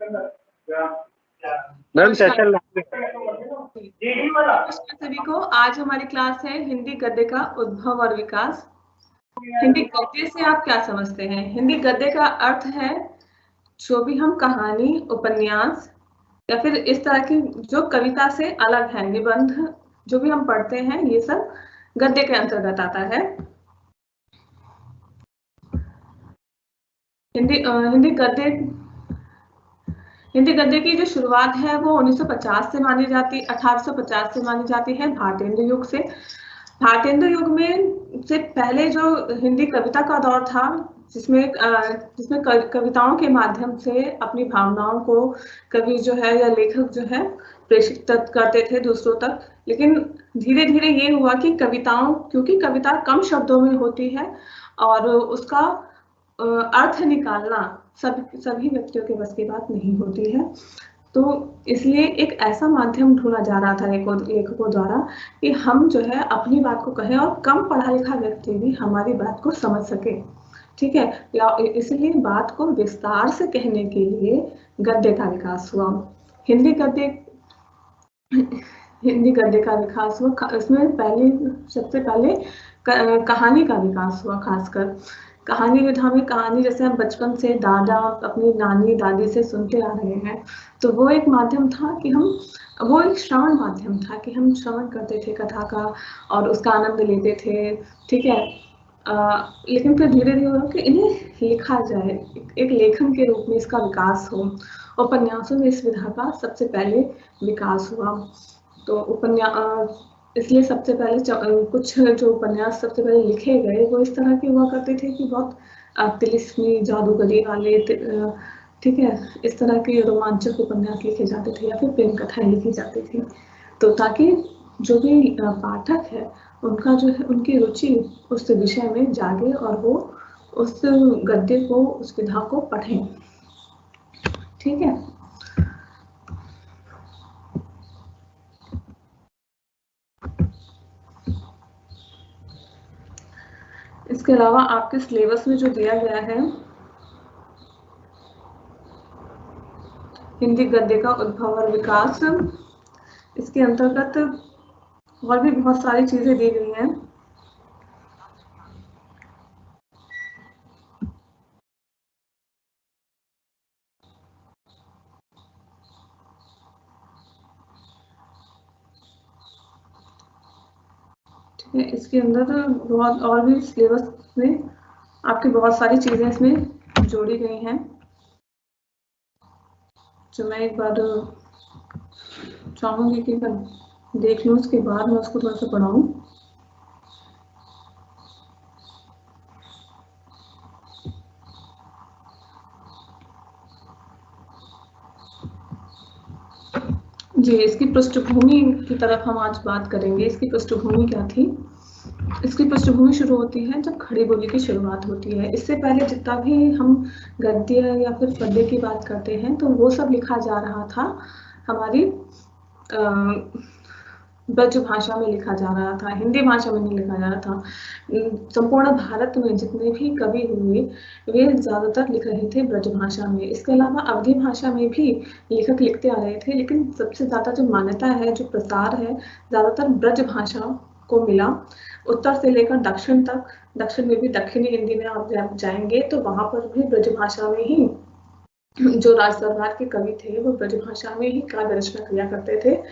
Ma'am session नमस्कार सभी को। आज हमारी क्लास है हिंदी गद्य का उद्भव और विकास। हिंदी गद्य से आप क्या समझते हैं? हिंदी गद्य का अर्थ है जो भी हम कहानी, उपन्यास या फिर इस तरह की जो कविता से अलग है, निबंध जो भी हम पढ़ते हैं, ये सब गद्य के अंतर्गत आता है। हिंदी गद्य की जो शुरुआत है वो 1950 से मानी जाती 1850 से मानी जाती है, भारतेंदु युग से। भारतेंदु युग में से पहले जो हिंदी कविता का दौर था, जिसमें कविताओं के माध्यम से अपनी भावनाओं को कवि जो है या लेखक जो है प्रेषित करते थे दूसरों तक। लेकिन धीरे धीरे ये हुआ कि क्योंकि कविता कम शब्दों में होती है और उसका अर्थ निकालना सभी व्यक्तियों के बस की बात नहीं होती है, तो इसलिए एक ऐसा माध्यम ढूंढा जा रहा था लेखकों द्वारा कि हम जो है अपनी बात को कहें और कम पढ़ा लिखा व्यक्ति भी हमारी बात को समझ सके। ठीक है, या इसलिए बात को विस्तार से कहने के लिए गद्य का विकास हुआ। हिंदी गद्य का विकास हुआ। इसमें सबसे पहले कहानी का विकास हुआ। खासकर कहानी विधा में, कहानी जैसे हम बचपन से दादा अपनी नानी दादी से सुनते आ रहे हैं, तो वो एक माध्यम था कि वो एक श्रवण माध्यम था कि हम श्रवण करते थे कथा का और उसका आनंद लेते थे। ठीक है, लेकिन फिर धीरे धीरे हुआ कि इन्हें लिखा जाए, एक लेखन के रूप में इसका विकास हो। उपन्यासों में इस विधा का सबसे पहले विकास हुआ। तो इसलिए सबसे पहले कुछ जो उपन्यास सबसे पहले लिखे गए वो इस तरह के हुआ करते थे कि बहुत तिलिस्मी, जादूगरी वाले, ठीक है, इस तरह के रोमांचक उपन्यास लिखे जाते थे या फिर प्रेम कथाएं लिखी जाती थी, तो ताकि जो भी पाठक है उनका जो है उनकी रुचि उस विषय में जागे और वो उस गद्य को, उस विधा को पढ़ें। ठीक है, इसके अलावा आपके सिलेबस में जो दिया गया है हिंदी गद्य का उद्भव और विकास, इसके अंतर्गत और भी बहुत सारी चीजें दी गई हैं। ठीक है, इसके अंदर बहुत और भी सिलेबस में आपकी बहुत सारी चीजें इसमें जोड़ी गई हैं, जो मैं एक बार चाहूंगी कि मैं देख लूं, उसके बाद मैं उसको थोड़ा सा पढ़ाऊं। जी, इसकी पृष्ठभूमि की तरफ हम आज बात करेंगे। इसकी पृष्ठभूमि क्या थी? इसकी पृष्ठभूमि शुरू होती है जब खड़ी बोली की शुरुआत होती है। इससे पहले जितना भी हम गद्य या फिर पद्य की बात करते हैं तो वो सब लिखा जा रहा था हमारी ब्रज भाषा में लिखा जा रहा था, हिंदी भाषा में नहीं लिखा जा रहा था। संपूर्ण भारत में जितने भी कवि हुए वे ज्यादातर लिख रहे थे ब्रज भाषा में। इसके अलावा अवधी भाषा में भी लेखक लिखते आ रहे थे, लेकिन सबसे ज्यादा जो मान्यता है, जो प्रसार है, ज्यादातर ब्रज भाषा को मिला। उत्तर से लेकर दक्षिण तक, दक्षिण में भी दक्षिणी हिंदी में आप जाएंगे तो वहां पर भी ब्रज भाषा में ही जो राज दरबार के कवि थे वो ब्रज भाषा में ही काव्य रचना किया करते थे।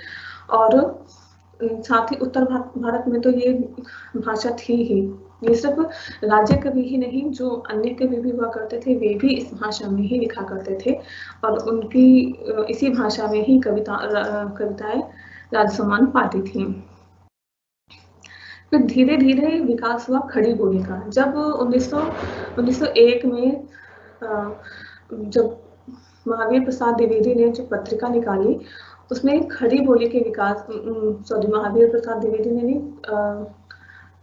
और साथ ही उत्तर भारत में तो ये भाषा थी ही। ये सिर्फ राज्य कवि ही नहीं, जो अन्य कवि भी हुआ करते थे वे भी इस भाषा में ही लिखा करते थे और उनकी इसी भाषा में ही कविताएं राजसम्मान पाती थी। फिर धीरे धीरे विकास हुआ खड़ी बोली का। जब 1901 में जब महावीर प्रसाद द्विवेदी ने जो पत्रिका निकाली उसमें खड़ी बोली के विकास, महावीर प्रसाद द्विवेदी ने नहीं,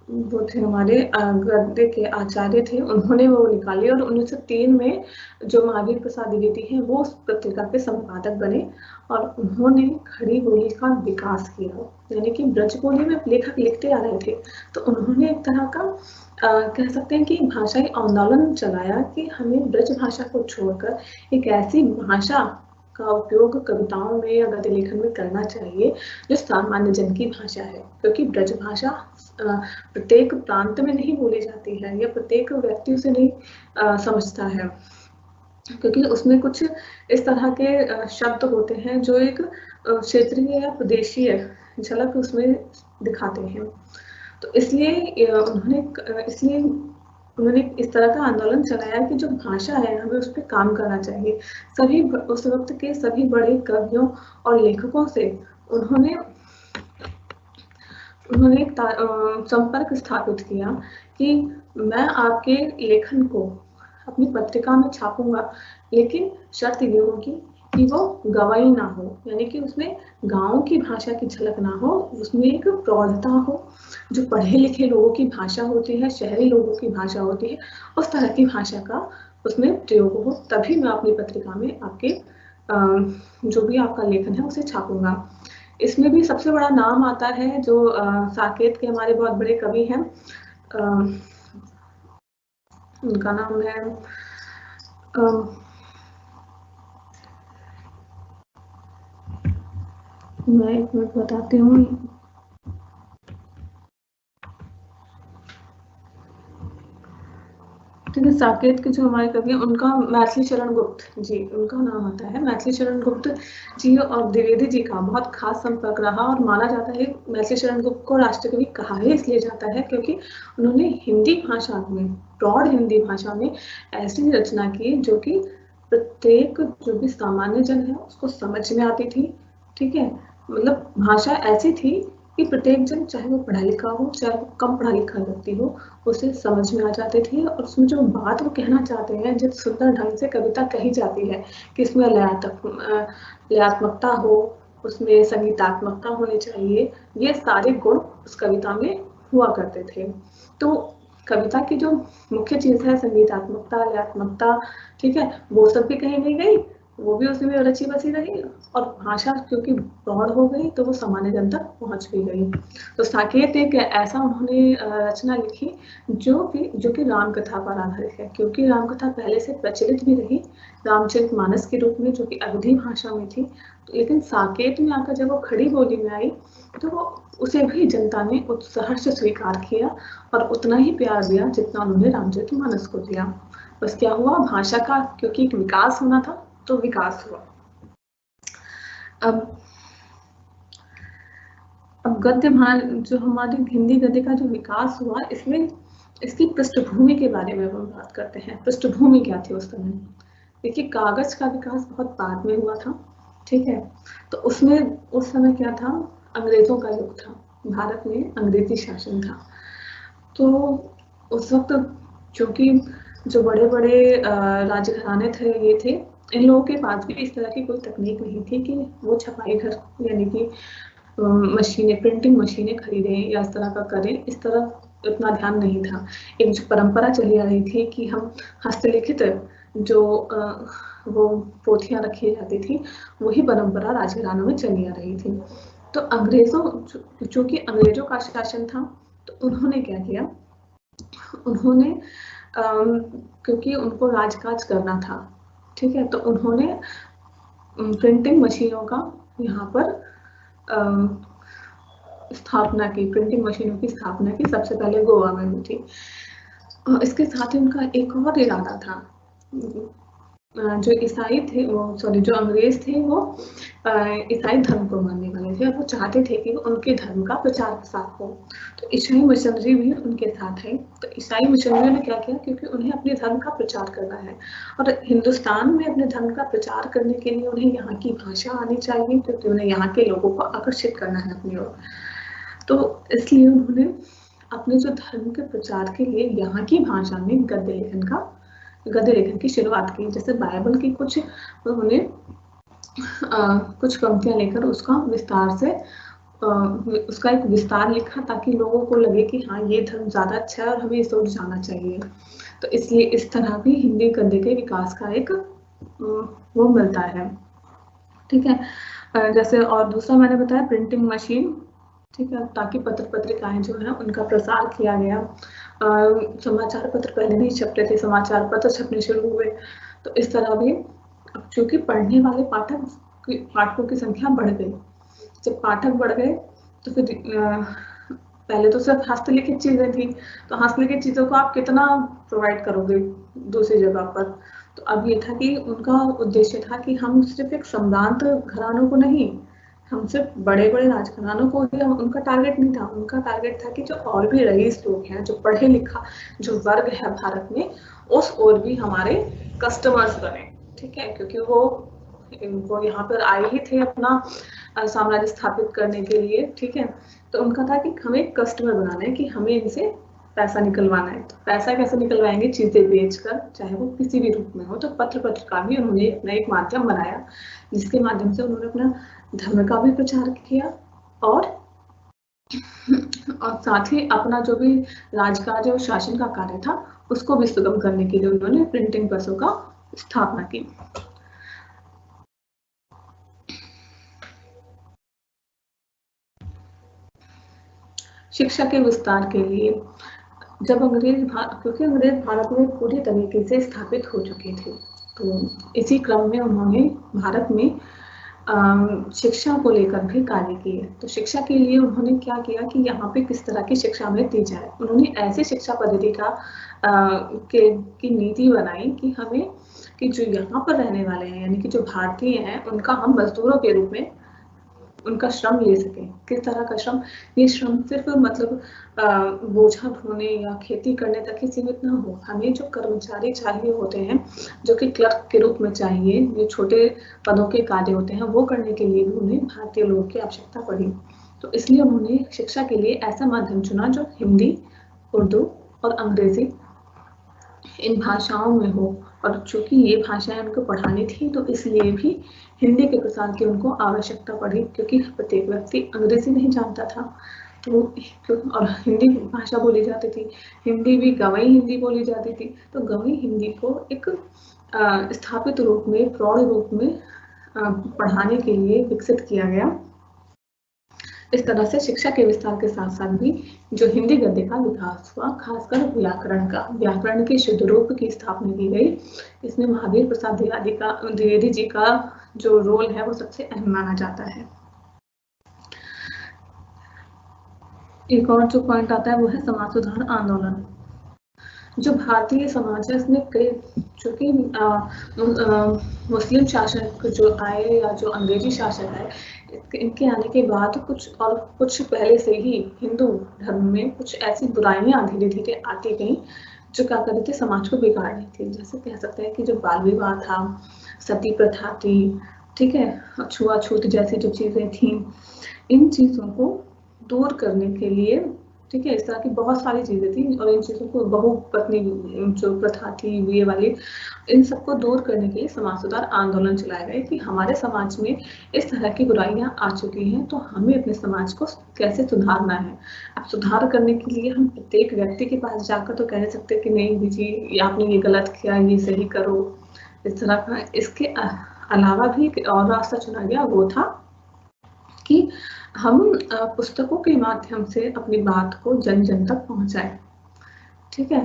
वो थे हमारे गद्य के आचार्य थे, उन्होंने वो निकाली और 1903 में जो महावीर प्रसाद द्विवेदी हैं वो उस पत्रिका के संपादक बने और उन्होंने खड़ी बोली का विकास किया। यानी कि ब्रज बोली में लेखक लिखते आ रहे थे तो उन्होंने एक तरह का कह सकते हैं कि भाषाई आंदोलन चलाया कि हमें ब्रज भाषा को छोड़कर एक ऐसी भाषा का उपयोग कविताओं में या गद्य लेखन में करना चाहिए जो सामान्य जन की भाषा है, क्योंकि ब्रज भाषा प्रत्येक प्रांत में नहीं बोली जाती है या प्रत्येक व्यक्ति उसे नहीं समझता है, क्योंकि उसमें कुछ इस तरह के शब्द होते हैं जो एक क्षेत्रीय या प्रदेशीय झलक उसमें दिखाते हैं। तो इसलिए उन्होंने इस तरह का आंदोलन चलाया कि जो भाषा है हमें उस पर काम करना चाहिए। सभी उस वक्त के सभी बड़े कवियों और लेखकों से उन्होंने एक संपर्क स्थापित किया कि मैं आपके लेखन को अपनी पत्रिका में छापूंगा, लेकिन शर्त ये होगी कि वो गवाही ना हो, यानी कि उसमें गांव की भाषा की झलक ना हो, उसमें एक प्रौढ़ता हो, जो पढ़े लिखे लोगों की भाषा होती है, शहरी लोगों की भाषा होती है, उस तरह की भाषा का उसमें प्रयोग हो, तभी मैं अपनी पत्रिका में आपके जो भी आपका लेखन है उसे छापूंगा। इसमें भी सबसे बड़ा नाम आता है जो साकेत के हमारे बहुत बड़े कवि हैं, उनका नाम है मैं एक मिनट बताती हूँ। ठीक है, साकेत के जो हमारे कवि हैं उनका मैथिली शरण गुप्त जी, उनका नाम आता है। मैथिली शरण गुप्त जी और द्विवेदी जी का बहुत खास संपर्क रहा और माना जाता है मैथिली शरण गुप्त को राष्ट्रकवि कहा ही इसलिए जाता है क्योंकि उन्होंने हिंदी भाषा में, प्रौढ़ हिंदी भाषा में ऐसी रचना की जो कि प्रत्येक जो भी सामान्य जन है उसको समझ में आती थी। ठीक है, मतलब भाषा ऐसी थी कि प्रत्येक जन, चाहे वो पढ़ा लिखा हो चाहे वो कम पढ़ा लिखा व्यक्ति हो, उसे समझ में आ जाती थी और उसमें जो बात वो कहना चाहते हैं जिस सुंदर ढंग से कविता कही जाती है कि इसमें लयात्मकता हो, उसमें संगीतात्मकता होनी चाहिए, ये सारे गुण उस कविता में हुआ करते थे। तो कविता की जो मुख्य चीज है संगीतात्मकता, लयात्मकता, ठीक है, वो सब भी कहीं नहीं गई, वो भी उसमें रची बसी रही और भाषा क्योंकि प्रौढ़ हो गई तो वो सामान्य जन तक पहुंच भी गई। तो साकेत एक ऐसा उन्होंने रचना लिखी जो कि रामकथा पर आधारित है, क्योंकि रामकथा पहले से प्रचलित भी रही रामचरितमानस के रूप में जो कि अवधी भाषा में थी, तो लेकिन साकेत में आकर जब वो खड़ी बोली में आई तो उसे भी जनता ने उत्साह से स्वीकार किया और उतना ही प्यार दिया जितना उन्होंने रामचरितमानस को दिया। बस क्या हुआ, भाषा का क्योंकि एक विकास होना था तो विकास हुआ। अब गद्य जो हमारे हिंदी गद्य का जो विकास हुआ, इसमें इसकी पृष्ठभूमि के बारे में हम बात करते हैं। पृष्ठभूमि क्या थी उस समय? देखिए, कागज का विकास बहुत बाद में हुआ था, ठीक है, तो उसमें उस समय क्या था, अंग्रेजों का युग था, भारत में अंग्रेजी शासन था। तो उस वक्त चूंकि जो बड़े बड़े राजघराने थे ये थे, इन लोगों के पास भी इस तरह की कोई तकनीक नहीं थी कि वो छपाई घर यानी कि मशीनें, प्रिंटिंग मशीनें खरीदें या इस तरह का करें, इस तरह इतना ध्यान नहीं था। एक जो परंपरा चली आ रही थी कि हम हस्तलिखित जो वो पोथियां रखी जाती थी, वही परंपरा राजघरानों में चली आ रही थी। तो अंग्रेजों, चूंकि अंग्रेजों का शासन था, तो उन्होंने क्या किया, उन्होंने क्योंकि उनको राजकाज करना था, ठीक है, तो उन्होंने प्रिंटिंग मशीनों का यहाँ पर स्थापना की, प्रिंटिंग मशीनों की स्थापना की, सबसे पहले गोवा में हुई थी। इसके साथ ही उनका एक और इरादा था, जो ईसाई थे वो जो अंग्रेज थे वो ईसाई धर्म को मानने वाले थे और वो चाहते थे कि उनके धर्म का प्रचार प्रसार हो, तो ईसाई मिशनरी भी उनके साथ है। तो ईसाई मिशनरियों ने क्या किया, क्योंकि उन्हें अपने धर्म का प्रचार करना है और हिंदुस्तान में अपने धर्म का प्रचार करने के लिए उन्हें यहाँ की भाषा आनी चाहिए, क्योंकि उन्हें यहाँ के लोगों को आकर्षित करना है अपनी ओर। तो इसलिए उन्होंने अपने जो धर्म के प्रचार के लिए यहाँ की भाषा में गद्य लेखन की शुरुआत की। जैसे बाइबल की कुछ उन्होंने कुछ पंक्तियां लेकर उसका विस्तार से उसका एक विस्तार लिखा, ताकि लोगों को लगे कि हाँ, ये धर्म ज्यादा अच्छा है और हमें इस ओर जाना चाहिए। तो इसलिए इस तरह भी हिंदी गद्य के विकास का एक वो मिलता है, ठीक है। जैसे और दूसरा मैंने बताया प्रिंटिंग मशीन, ठीक है, ताकि पत्र पत्रिकाएं जो है उनका प्रसार किया गया। समाचार पत्र पहले नहीं छपते थे, समाचार पत्र छपने शुरू हुए, तो इस तरह भी क्योंकि पढ़ने वाले पाठकों की संख्या बढ़ गई। जब पाठक बढ़ गए तो फिर पहले तो सिर्फ हस्तलिखित चीजें थी, तो हस्तलिखित चीजों को आप कितना प्रोवाइड करोगे दूसरी जगह पर। तो अब ये था कि उनका उद्देश्य था कि हम सिर्फ एक सम्भ्रांत घरानों को नहीं, हम सिर्फ बड़े बड़े राजघरानों को ही, उनका टारगेट नहीं था। उनका टारगेट था कि जो और भी रईस लोग हैं, जो पढ़े लिखा जो वर्ग है भारत में, उस और भी हमारे कस्टमर्स बने। ठीक है, क्योंकि वो यहाँ पर आए ही थे अपना साम्राज्य स्थापित करने के लिए। ठीक है, तो उनका था कि हमें कस्टमर बनाना है, कि हमें इनसे पैसा निकलवाना है। तो पैसा कैसे निकलवाएंगे? चीजें बेचकर, चाहे वो किसी भी रूप में हो। तो पत्रिका भी उन्होंने अपना एक माध्यम बनाया, जिसके माध्यम से उन्होंने अपना धर्म का भी प्रचार किया और साथ ही अपना जो भी राजकाज और शासन का कार्य था उसको भी सुगम करने के लिए उन्होंने प्रिंटिंग प्रेसों का स्थापना की। शिक्षा के विस्तार के लिए जब क्योंकि अंग्रेज भारत में पूरी तरीके से स्थापित हो चुके थे, तो इसी क्रम में उन्होंने भारत में शिक्षा को लेकर भी कार्य किए। तो शिक्षा के लिए उन्होंने क्या किया कि यहाँ पे किस तरह की शिक्षा हमें दी जाए। उन्होंने ऐसी शिक्षा पद्धति की नीति बनाई कि जो यहाँ पर रहने वाले हैं, यानी कि जो भारतीय हैं, उनका हम मजदूरों के रूप में उनका श्रम ले सकें। किस तरह का श्रम? ये श्रम सिर्फ मतलब बोझा ढोने या खेती करने तक ही सीमित ना हो। हमें जो कर्मचारी चाहिए होते हैं, जो कि क्लर्क के रूप में चाहिए, जो छोटे पदों के कार्य होते हैं, वो करने के लिए भी उन्हें भारतीय लोगों की आवश्यकता पड़ी। तो इसलिए उन्होंने शिक्षा के लिए ऐसा माध्यम चुना जो हिंदी, उर्दू और अंग्रेजी इन भाषाओं में हो। और चूंकि ये भाषाएं उनको पढ़ानी थी, तो इसलिए भी हिंदी के प्रसार की उनको आवश्यकता पड़ी, क्योंकि प्रत्येक व्यक्ति अंग्रेजी नहीं जानता था। तो और हिंदी भाषा बोली जाती थी, हिंदी भी गंवई हिंदी बोली जाती थी। तो गंवई हिंदी को एक स्थापित रूप में, प्रौढ़ रूप में पढ़ाने के लिए विकसित किया गया। इस तरह से शिक्षा के विस्तार के साथ साथ भी जो हिंदी गद्य का विकास हुआ, खासकर व्याकरण के शुद्ध रूप की स्थापना की गई। इसमें महावीर प्रसाद द्विवेदी जी का जो रोल है वो सबसे अहम माना जाता है। एक और जो पॉइंट आता है वो है समाज सुधार आंदोलन। जो भारतीय समाज है इसमें कई, चूंकि मुस्लिम शासक जो आए या जो अंग्रेजी शासक आए, इनके आने के बाद कुछ पहले से ही हिंदू धर्म में कुछ ऐसी बुराइयां धीरे धीरे आती गई जो क्या कर रही थी, समाज को बिगाड़ रही थी। जैसे कह सकते हैं कि जो बाल विवाह था, सती प्रथा थी, ठीक है, छुआछूत जैसी जो चीजें थी, इन चीजों को दूर करने के लिए, ठीक है, इस तरह की बहुत सारी चीजें थी। और इन चीजों को, बहुपत्नी जो प्रथा थी ये वाली, इन सबको दूर करने के लिए समाज सुधार आंदोलन चलाए गए कि हमारे समाज में इस तरह की बुराइयां आ चुकी हैं, तो हमें अपने समाज को कैसे सुधारना है। अब सुधार करने के लिए हम प्रत्येक व्यक्ति के पास जाकर तो कह नहीं सकते कि नहीं जी आपने ये गलत किया, ये सही करो, इस तरह का। इसके अलावा भी एक और रास्ता चुना गया, वो था कि हम पुस्तकों के माध्यम से अपनी बात को जन जन तक पहुंचाएं। ठीक है,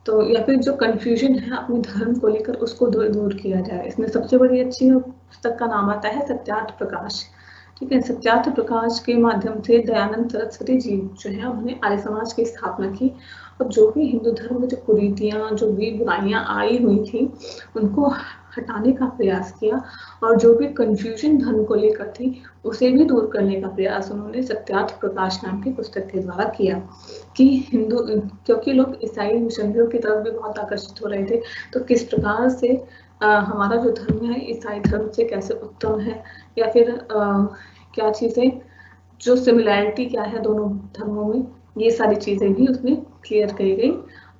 तो या फिर जो कंफ्यूजन है अपने धर्म को लेकर, उसको दूर किया जाए। इसमें सबसे बड़ी अच्छी पुस्तक का नाम आता है सत्यार्थ प्रकाश। ठीक है, सत्यार्थ प्रकाश के माध्यम से दयानंद सरस्वती जी जो है उन्होंने आर्य समाज की स्थापना की, और जो भी हिंदू धर्म में जो कुरीतियां, जो भी बुराइयां आई हुई थी, उनको हटाने का प्रयास किया। और जो भी कंफ्यूजन धर्म को लेकर थी, उसे भी दूर करने का प्रयास उन्होंने सत्यार्थ प्रकाश नाम की पुस्तक के द्वारा किया। कि हिंदू, क्योंकि लोग ईसाई मिशनरियों की तरफ भी बहुत आकर्षित हो रहे थे, तो किस प्रकार से हमारा जो धर्म है ईसाई धर्म से कैसे उत्तम है, या फिर क्या चीजें, जो सिमिलैरिटी क्या है दोनों धर्मों में, ये सारी चीजें भी उसमें क्लियर की गई।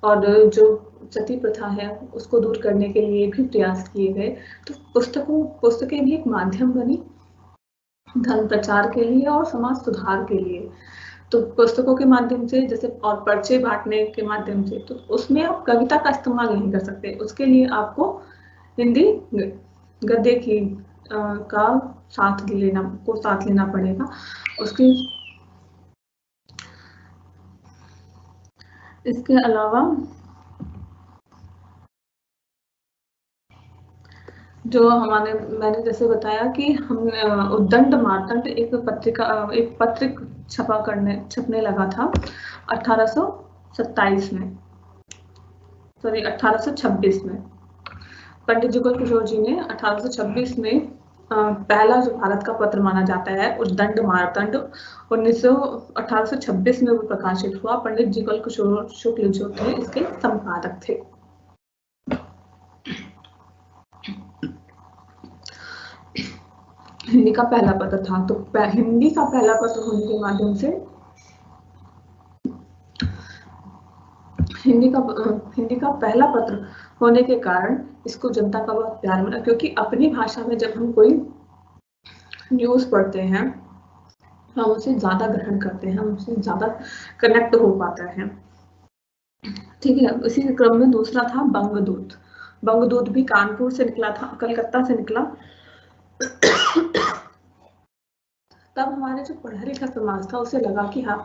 और जो सती प्रथा है उसको दूर करने के लिए भी प्रयास किए गए। तो पुस्तकें भी एक माध्यम बनी धर्म प्रचार के लिए और समाज सुधार के लिए। तो पुस्तकों के माध्यम से, जैसे और पर्चे बांटने के माध्यम से, तो उसमें आप कविता का इस्तेमाल नहीं कर सकते, उसके लिए आपको हिंदी गद्य की का साथ लेना पड़ेगा। उसके इसके अलावा जो हमारे मैंने जैसे बताया कि हम उद्दंड मार्तंड एक पत्र छपने लगा था 1827 में, सॉरी 1826 में। पंडित जुगल किशोर जी ने 1826 में पहला जो भारत का पत्र माना जाता है उद्दंड मार्तंड 1826 में वो प्रकाशित हुआ। पंडित जुगल किशोर शुक्ल जो थे इसके संपादक थे। हिंदी का पहला पत्र था, तो हिंदी का पहला पत्र होने के माध्यम से हिंदी का पहला पत्र होने के कारण इसको जनता का बहुत प्यार मिला, क्योंकि अपनी भाषा में जब हम कोई न्यूज पढ़ते हैं हम उसे ज्यादा ग्रहण करते हैं, हम उससे ज्यादा कनेक्ट हो पाता है। ठीक है, इसी क्रम में दूसरा था बंगदूत। बंगदूत भी कानपुर से निकला था, कलकत्ता से निकला। तब हमारे जो पढ़ा लिखा समाज था उसे लगा कि हाँ,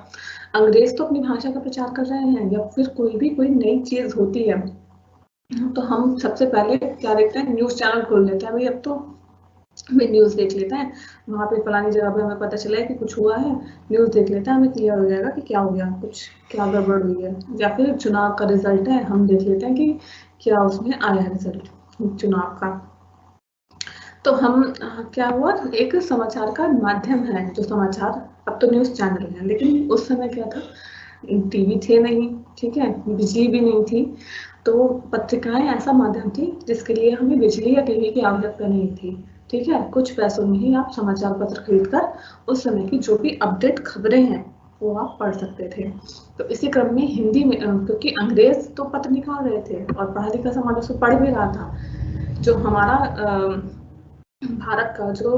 अंग्रेज तो अपनी भाषा का प्रचार कर रहे हैं, या फिर कोई नई चीज होती है तो हम सबसे पहले क्या देखते हैं, न्यूज चैनल खोल लेते हैं। भाई अब तो हमें न्यूज देख लेते हैं, वहां पे फलानी जगह पे हमें पता चला है कि कुछ हुआ है, न्यूज देख लेते हैं, हमें क्लियर हो जाएगा कि क्या हो गया, कुछ क्या गड़बड़ हुई है। या फिर चुनाव का रिजल्ट है, हम देख लेते हैं कि क्या उसमें आया है रिजल्ट चुनाव का। तो हम क्या हुआ, एक समाचार का माध्यम है जो समाचार, अब तो न्यूज चैनल है, लेकिन उस समय क्या था, टीवी थे नहीं, ठीक है, बिजली भी नहीं थी, तो पत्रिकाएं ऐसा माध्यम थी जिसके लिए हमें बिजली या टीवी की आवश्यकता नहीं थी। ठीक है, कुछ पैसों में ही आप समाचार पत्र खरीदकर उस समय की जो भी अपडेट खबरें हैं वो आप पढ़ सकते थे। तो इसी क्रम में हिंदी में, क्योंकि अंग्रेज तो पत्र निकाल रहे थे और पढ़ा लिखा समाज उसको पढ़ भी रहा था, जो हमारा भारत का जो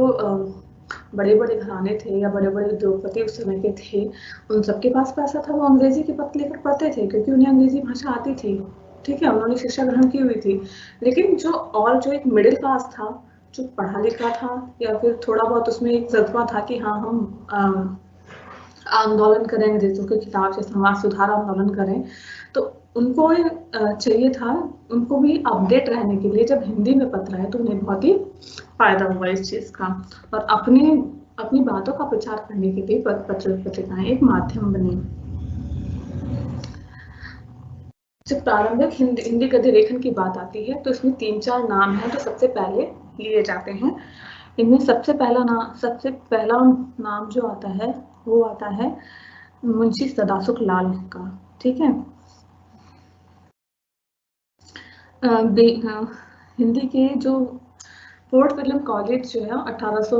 बड़े बड़े घराने थे या बड़े बड़े उद्योगपति उस समय के थे, उन सबके पास पैसा था, वो अंग्रेजी के पत्र लेकर पढ़ते थे क्योंकि उन्हें अंग्रेजी भाषा आती थी। ठीक है, उन्होंने शिक्षा ग्रहण की हुई थी। लेकिन जो एक मिडिल क्लास था, जो पढ़ा लिखा था, या फिर थोड़ा बहुत उसमें एक जज्बा था कि हाँ हम आंदोलन करेंगे, देशों के खिलाफ से समाज सुधार आंदोलन करें, तो उनको चाहिए था, उनको भी अपडेट रहने के लिए जब हिंदी में पत्र है तो उन्हें बहुत ही फायदा हुआ इस चीज का, और अपनी बातों का प्रचार करने के लिए पत्रिकाएं एक माध्यम बनी। जब प्रारंभिक हिंदी गद्य लेखन की बात आती है तो इसमें 3-4 नाम हैं जो सबसे पहले लिए जाते हैं। इनमें सबसे पहला नाम जो आता है वो आता है मुंशी सदासुख लाल का। ठीक है, हिंदी के जो फोर्ट विलियम कॉलेज जो है 1800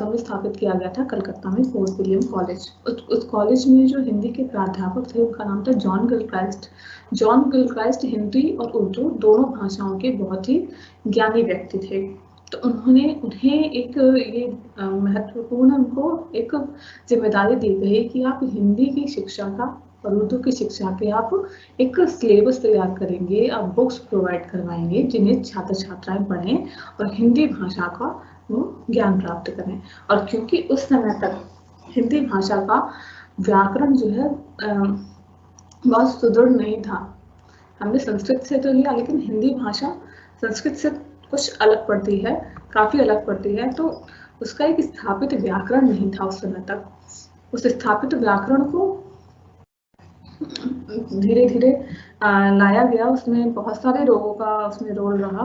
में स्थापित किया गया था कलकत्ता में, फोर्ट विलियम कॉलेज। उस कॉलेज में जो हिंदी के प्राध्यापक थे उनका नाम था John Gilchrist. John Gilchrist Hindi और उर्दू दोनों भाषाओं के बहुत ही ज्ञानी व्यक्ति थे। तो उन्हें एक ये महत्वपूर्ण उनको एक जिम्मेदारी दी गई कि आप हिंदी की शिक्षा का और उर्दू की शिक्षा के आप एक सिलेबस तैयार करेंगे, आप बुक्स प्रोवाइड करवाएंगे जिन्हें छात्र छात्राएं पढ़ें और हिंदी भाषा का वो ज्ञान प्राप्त करें। और क्योंकि उस समय तक हिंदी भाषा का व्याकरण जो है बहुत सुदृढ़ नहीं था, हमने संस्कृत से तो लिया लेकिन हिंदी भाषा संस्कृत से कुछ अलग पड़ती है, काफी अलग पड़ती है, तो उसका एक स्थापित व्याकरण नहीं था उस समय तक। उस स्थापित व्याकरण को धीरे धीरे लाया गया, उसमें बहुत सारे लोगों का उसमें रोल रहा।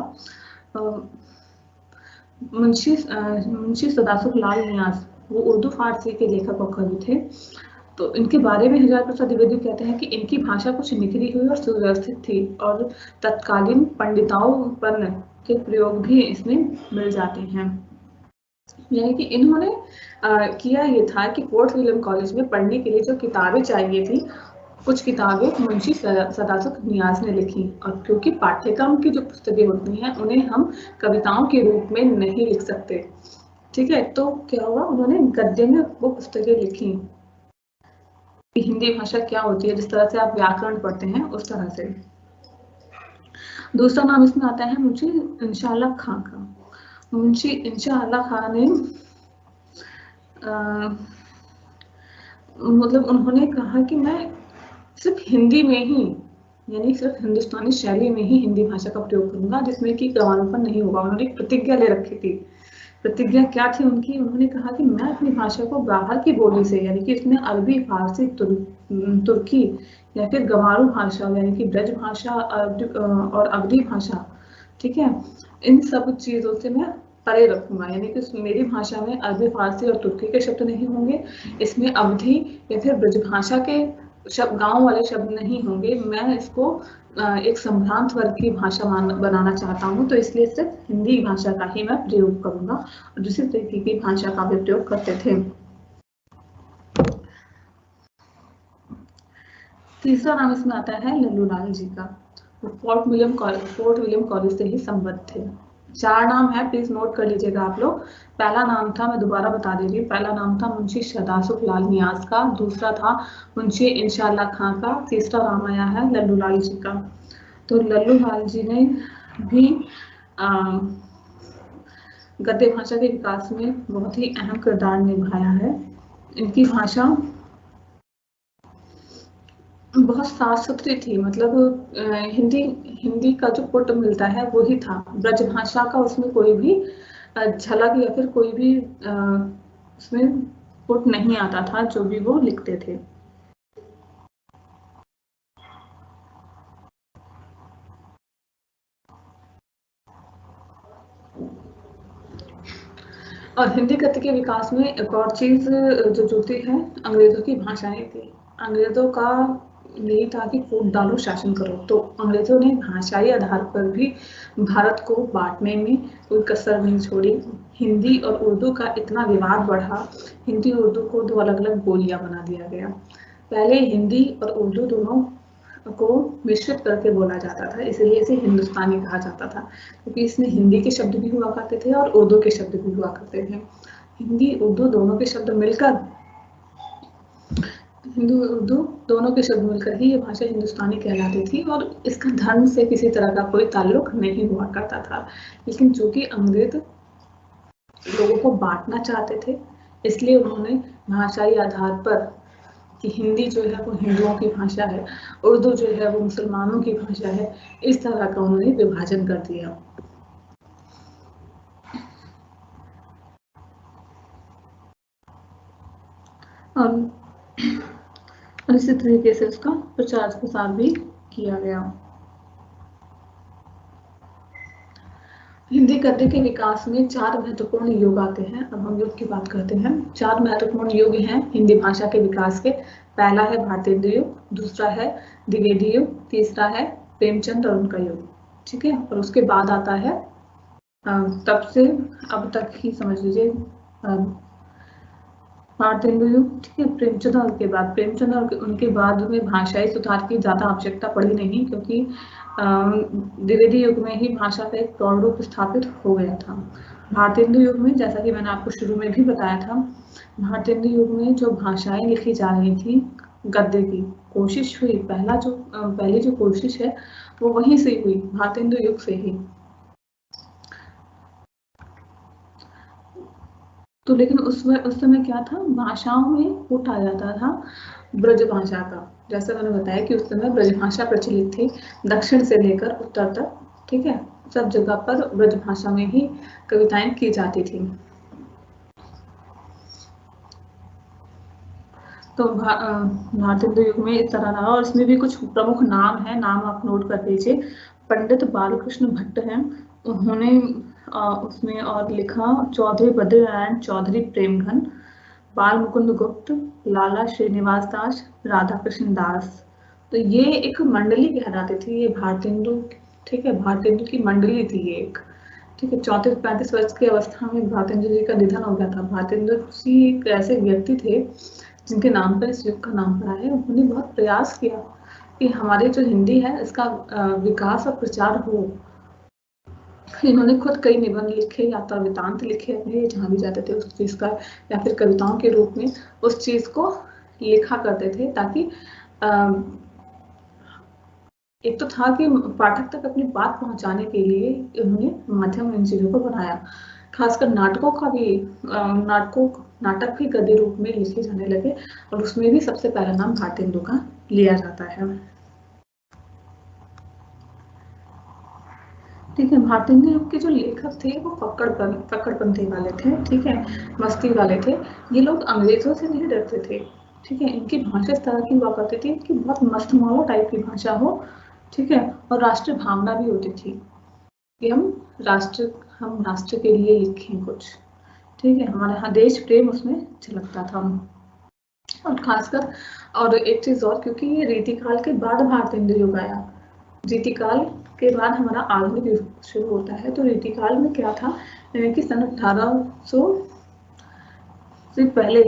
मुंशी सदासुख लाल नियाज़ वो उर्दू फारसी के लेखक और कवि थे। तो इनके बारे में हजारी प्रसाद द्विवेदी कहते हैं कि इनकी भाषा कुछ निखरी हुई और सुव्यवस्थित थी और तत्कालीन पंडिताओं के प्रयोग भी इसमें मिल जाते हैं। यानी कि इन्होंने किया ये था कि फोर्ट विलियम कॉलेज में पढ़ने के लिए जो किताबें चाहिए थी, कुछ किताबें मुंशी सदासुख नियाज़ ने लिखी, और क्योंकि पाठ्यक्रम की जो पुस्तकें होती हैं उन्हें हम कविताओं के रूप में नहीं लिख सकते। ठीक है, तो क्या हुआ, उन्होंने गद्य में वो पुस्तकें लिखी, हिंदी भाषा क्या होती है, जिस तरह से आप व्याकरण पढ़ते हैं उस तरह से। दूसरा नाम इसमें आता है मुंशी इंशाअल्लाह खां का। मुंशी इंशाअल्लाह खां ने मतलब उन्होंने कहा कि मैं सिर्फ हिंदी में ही यानी सिर्फ हिंदुस्तानी शैली में ही हिंदी भाषा का प्रयोग करूंगा, जिसमें कि गवारोपन नहीं होगा। उन्होंने एक प्रतिज्ञा ले रखी थी। प्रतिज्ञा क्या थी उनकी? उन्होंने कहा कि मैं अपनी भाषा को बाहर की बोली से, यानी कि इसमें अरबी, फारसी, तुर्की या फिर गंवारू भाषा यानी कि ब्रज भाषा और अवधी भाषा, ठीक है, इन सब चीजों से मैं परे रखूंगा। यानी कि मेरी भाषा में अरबी, फारसी और तुर्की के शब्द नहीं होंगे, इसमें अवधी या फिर ब्रज भाषा के शब्द, गांव वाले शब्द नहीं होंगे। मैं इसको एक संभ्रांत वर्ग की भाषा बनाना चाहता हूँ, तो इसलिए सिर्फ हिंदी भाषा का ही मैं प्रयोग करूंगा और दूसरी तरीके की भाषा का भी प्रयोग करते थे। तीसरा नाम इसमें आता है लल्लू लाल जी का। वो फोर्ट विलियम कॉलेज से ही संबद्ध थे। 4 नाम है, प्लीज नोट कर लीजिएगा आप लोग। पहला नाम था, मैं दोबारा बता दे रही हूँ, पहला नाम था मुंशी शहदासुफ लाल नियाज का, दूसरा था मुंशी इंशाअल्लाह खां का, तीसरा नाम आया है लल्लू लाल जी का। तो लल्लू लाल जी ने भी गद्य भाषा के विकास में बहुत ही अहम किरदार निभाया है। इनकी भाषा बहुत साफ सुथरी थी, मतलब हिंदी का जो पुट मिलता है वही था। ब्रज भाषा का उसमें कोई भी झलक या फिर कोई भी उसमें पुट नहीं आता था जो भी वो लिखते थे। और हिंदी गद्य के विकास में एक और चीज जो जुड़ती है, अंग्रेजों की भाषाएं थी। अंग्रेजों का यही था कि फूट डालो शासन करो, तो अंग्रेजों ने भाषाई आधार पर भी भारत को बांटने में कोई कसर नहीं छोड़ी। हिंदी और उर्दू का इतना विवाद बढ़ा, हिंदी उर्दू को 2 अलग अलग बोलियां बना दिया गया। पहले हिंदी और उर्दू दोनों को मिश्रित करके बोला जाता था, इसलिए इसे हिंदुस्तानी कहा जाता था, क्योंकि इसमें हिंदी के शब्द भी हुआ करते थे और उर्दू के शब्द भी हुआ करते थे। हिंदी उर्दू दोनों के शब्द मिलकर हिंदू उर्दू दोनों के शब्द मिलकर ही ये भाषा हिंदुस्तानी कहलाती थी, और इसका धर्म से किसी तरह का कोई ताल्लुक नहीं हुआ करता था। लेकिन चूंकि अंग्रेज लोगों को बांटना चाहते थे, इसलिए उन्होंने भाषाई आधार पर कि हिंदी जो है वो हिंदुओं की भाषा है, उर्दू जो है वो मुसलमानों की भाषा है, इस तरह का उन्होंने विभाजन कर दिया। और इसी तरीके से उसका प्रचार प्रसार भी किया गया। हिंदी गद्य के विकास में 4 महत्वपूर्ण युग आते हैं। अब हम युग की बात करते हैं। 4 महत्वपूर्ण युग हैं हिंदी भाषा के विकास के। पहला है भारतेंदु युग, दूसरा है द्विवेदी युग, तीसरा है प्रेमचंद और उनका युग, ठीक है। और उसके बाद आता है तब से अब तक ही समझ लीजिए भारतेंदु युग, ठीक है। प्रेमचंद और के बाद प्रेमचंद और उनके बाद में भाषाई सुधार की ज्यादा आवश्यकता पड़ी नहीं, क्योंकि द्विवेदी युग में ही भाषा का एक प्रौढ़ रूप स्थापित हो गया था। भारतेंदु युग में, जैसा कि मैंने आपको शुरू में भी बताया था, भारतेंदु युग में जो भाषाएं लिखी जा रही थी गद्य की, कोशिश हुई, पहली जो कोशिश है वो वहीं से हुई, भारतेंदु युग से ही। तो लेकिन उस समय क्या था, भाषाओं में फूट आ जाता था ब्रज भाषा का। जैसा मैंने बताया कि उस समय ब्रज भाषा प्रचलित थी, दक्षिण से लेकर उत्तर तक, ठीक है। सब जगह पर ब्रज भाषा में ही कविताएं की जाती थी। तो भारतेंदु युग में इस तरह रहा, और इसमें भी कुछ प्रमुख नाम है, नाम आप नोट कर लीजिए। पंडित बालकृष्ण भट्ट हैं, उन्होंने उसमें और लिखा चौधरी बद्रीनारायण चौधरी प्रेमघन, बाल मुकुंद गुप्त, लाला श्रीनिवास दास, राधा कृष्ण दास। तो ये एक मंडली कहलाती थी, ये भारतेंदु, ठीक है, भारतेंदु की मंडली थी ये एक, ठीक है। 34-35 वर्ष की अवस्था में भारतेंदु जी का निधन हो गया था। भारतेंदु जी एक ऐसे व्यक्ति थे जिनके नाम पर इस युग का नाम पड़ा है। उन्होंने बहुत प्रयास किया कि हमारी जो हिंदी है इसका विकास और प्रचार हो। इन्होंने खुद कई निबंध लिखे, यात्रा वृतांत लिखे अपने, जहाँ भी जाते थे उस चीज का, या फिर कविताओं के रूप में उस चीज को लिखा करते थे, ताकि एक तो था कि पाठक तक अपनी बात पहुंचाने के लिए उन्होंने माध्यम इन चीजों को बनाया। खासकर नाटकों का भी, नाटक भी गद्य रूप में लिखे जाने लगे, और उसमें भी सबसे पहला नाम भारतेंदु का लिया जाता है। ठीक है। भारतेंदु युग के जो लेखक थे वो फक्कड़पंथी वाले थे, ठीक है, मस्ती वाले थे। ये लोग अंग्रेजों से नहीं डरते थे, ठीक है। इनकी भाषा इस तरह की हुआ करती थी कि बहुत मस्तमौला टाइप की भाषा हो, ठीक है, और राष्ट्रीय भावना भी होती थी कि हम राष्ट्र के लिए लिखें कुछ, ठीक है, हमारे यहाँ देश प्रेम उसमें झलकता था। और खासकर और एक चीज और, क्योंकि ये रीतिकाल के बाद भारतेंदु युग आया, रीतिकाल के बाद हमारा आधुनिक युग शुरू होता है। तो रीतिकाल में क्या था कि सन 1800 से पहले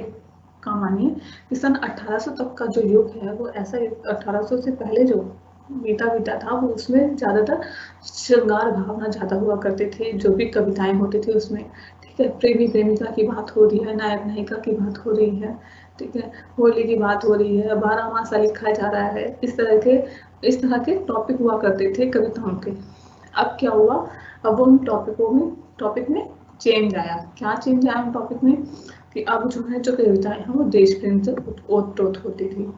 का मानिए कि सन 1800 तक का जो युग है वो ऐसा 1800 से पहले जो बीता था वो उसमें ज्यादातर श्रृंगार भावना ज्यादा हुआ करते थे। जो भी कविताएं होती थी उसमें, ठीक है, प्रेमी प्रेमिका की बात हो रही है, नायक नायिका की बात हो रही है, ठीक है, होली की बात हो रही है, 12 मासा लिखा जा रहा है, इस तरह के टॉपिक हुआ करते थे कविताओं के। अब क्या हुआ, अब उन टॉपिक में चेंज आया। क्या चेंज आया उन टॉपिक में कि अब जो है जो कविताएं हैं वो देश प्रेम से ओतप्रोत होती थी,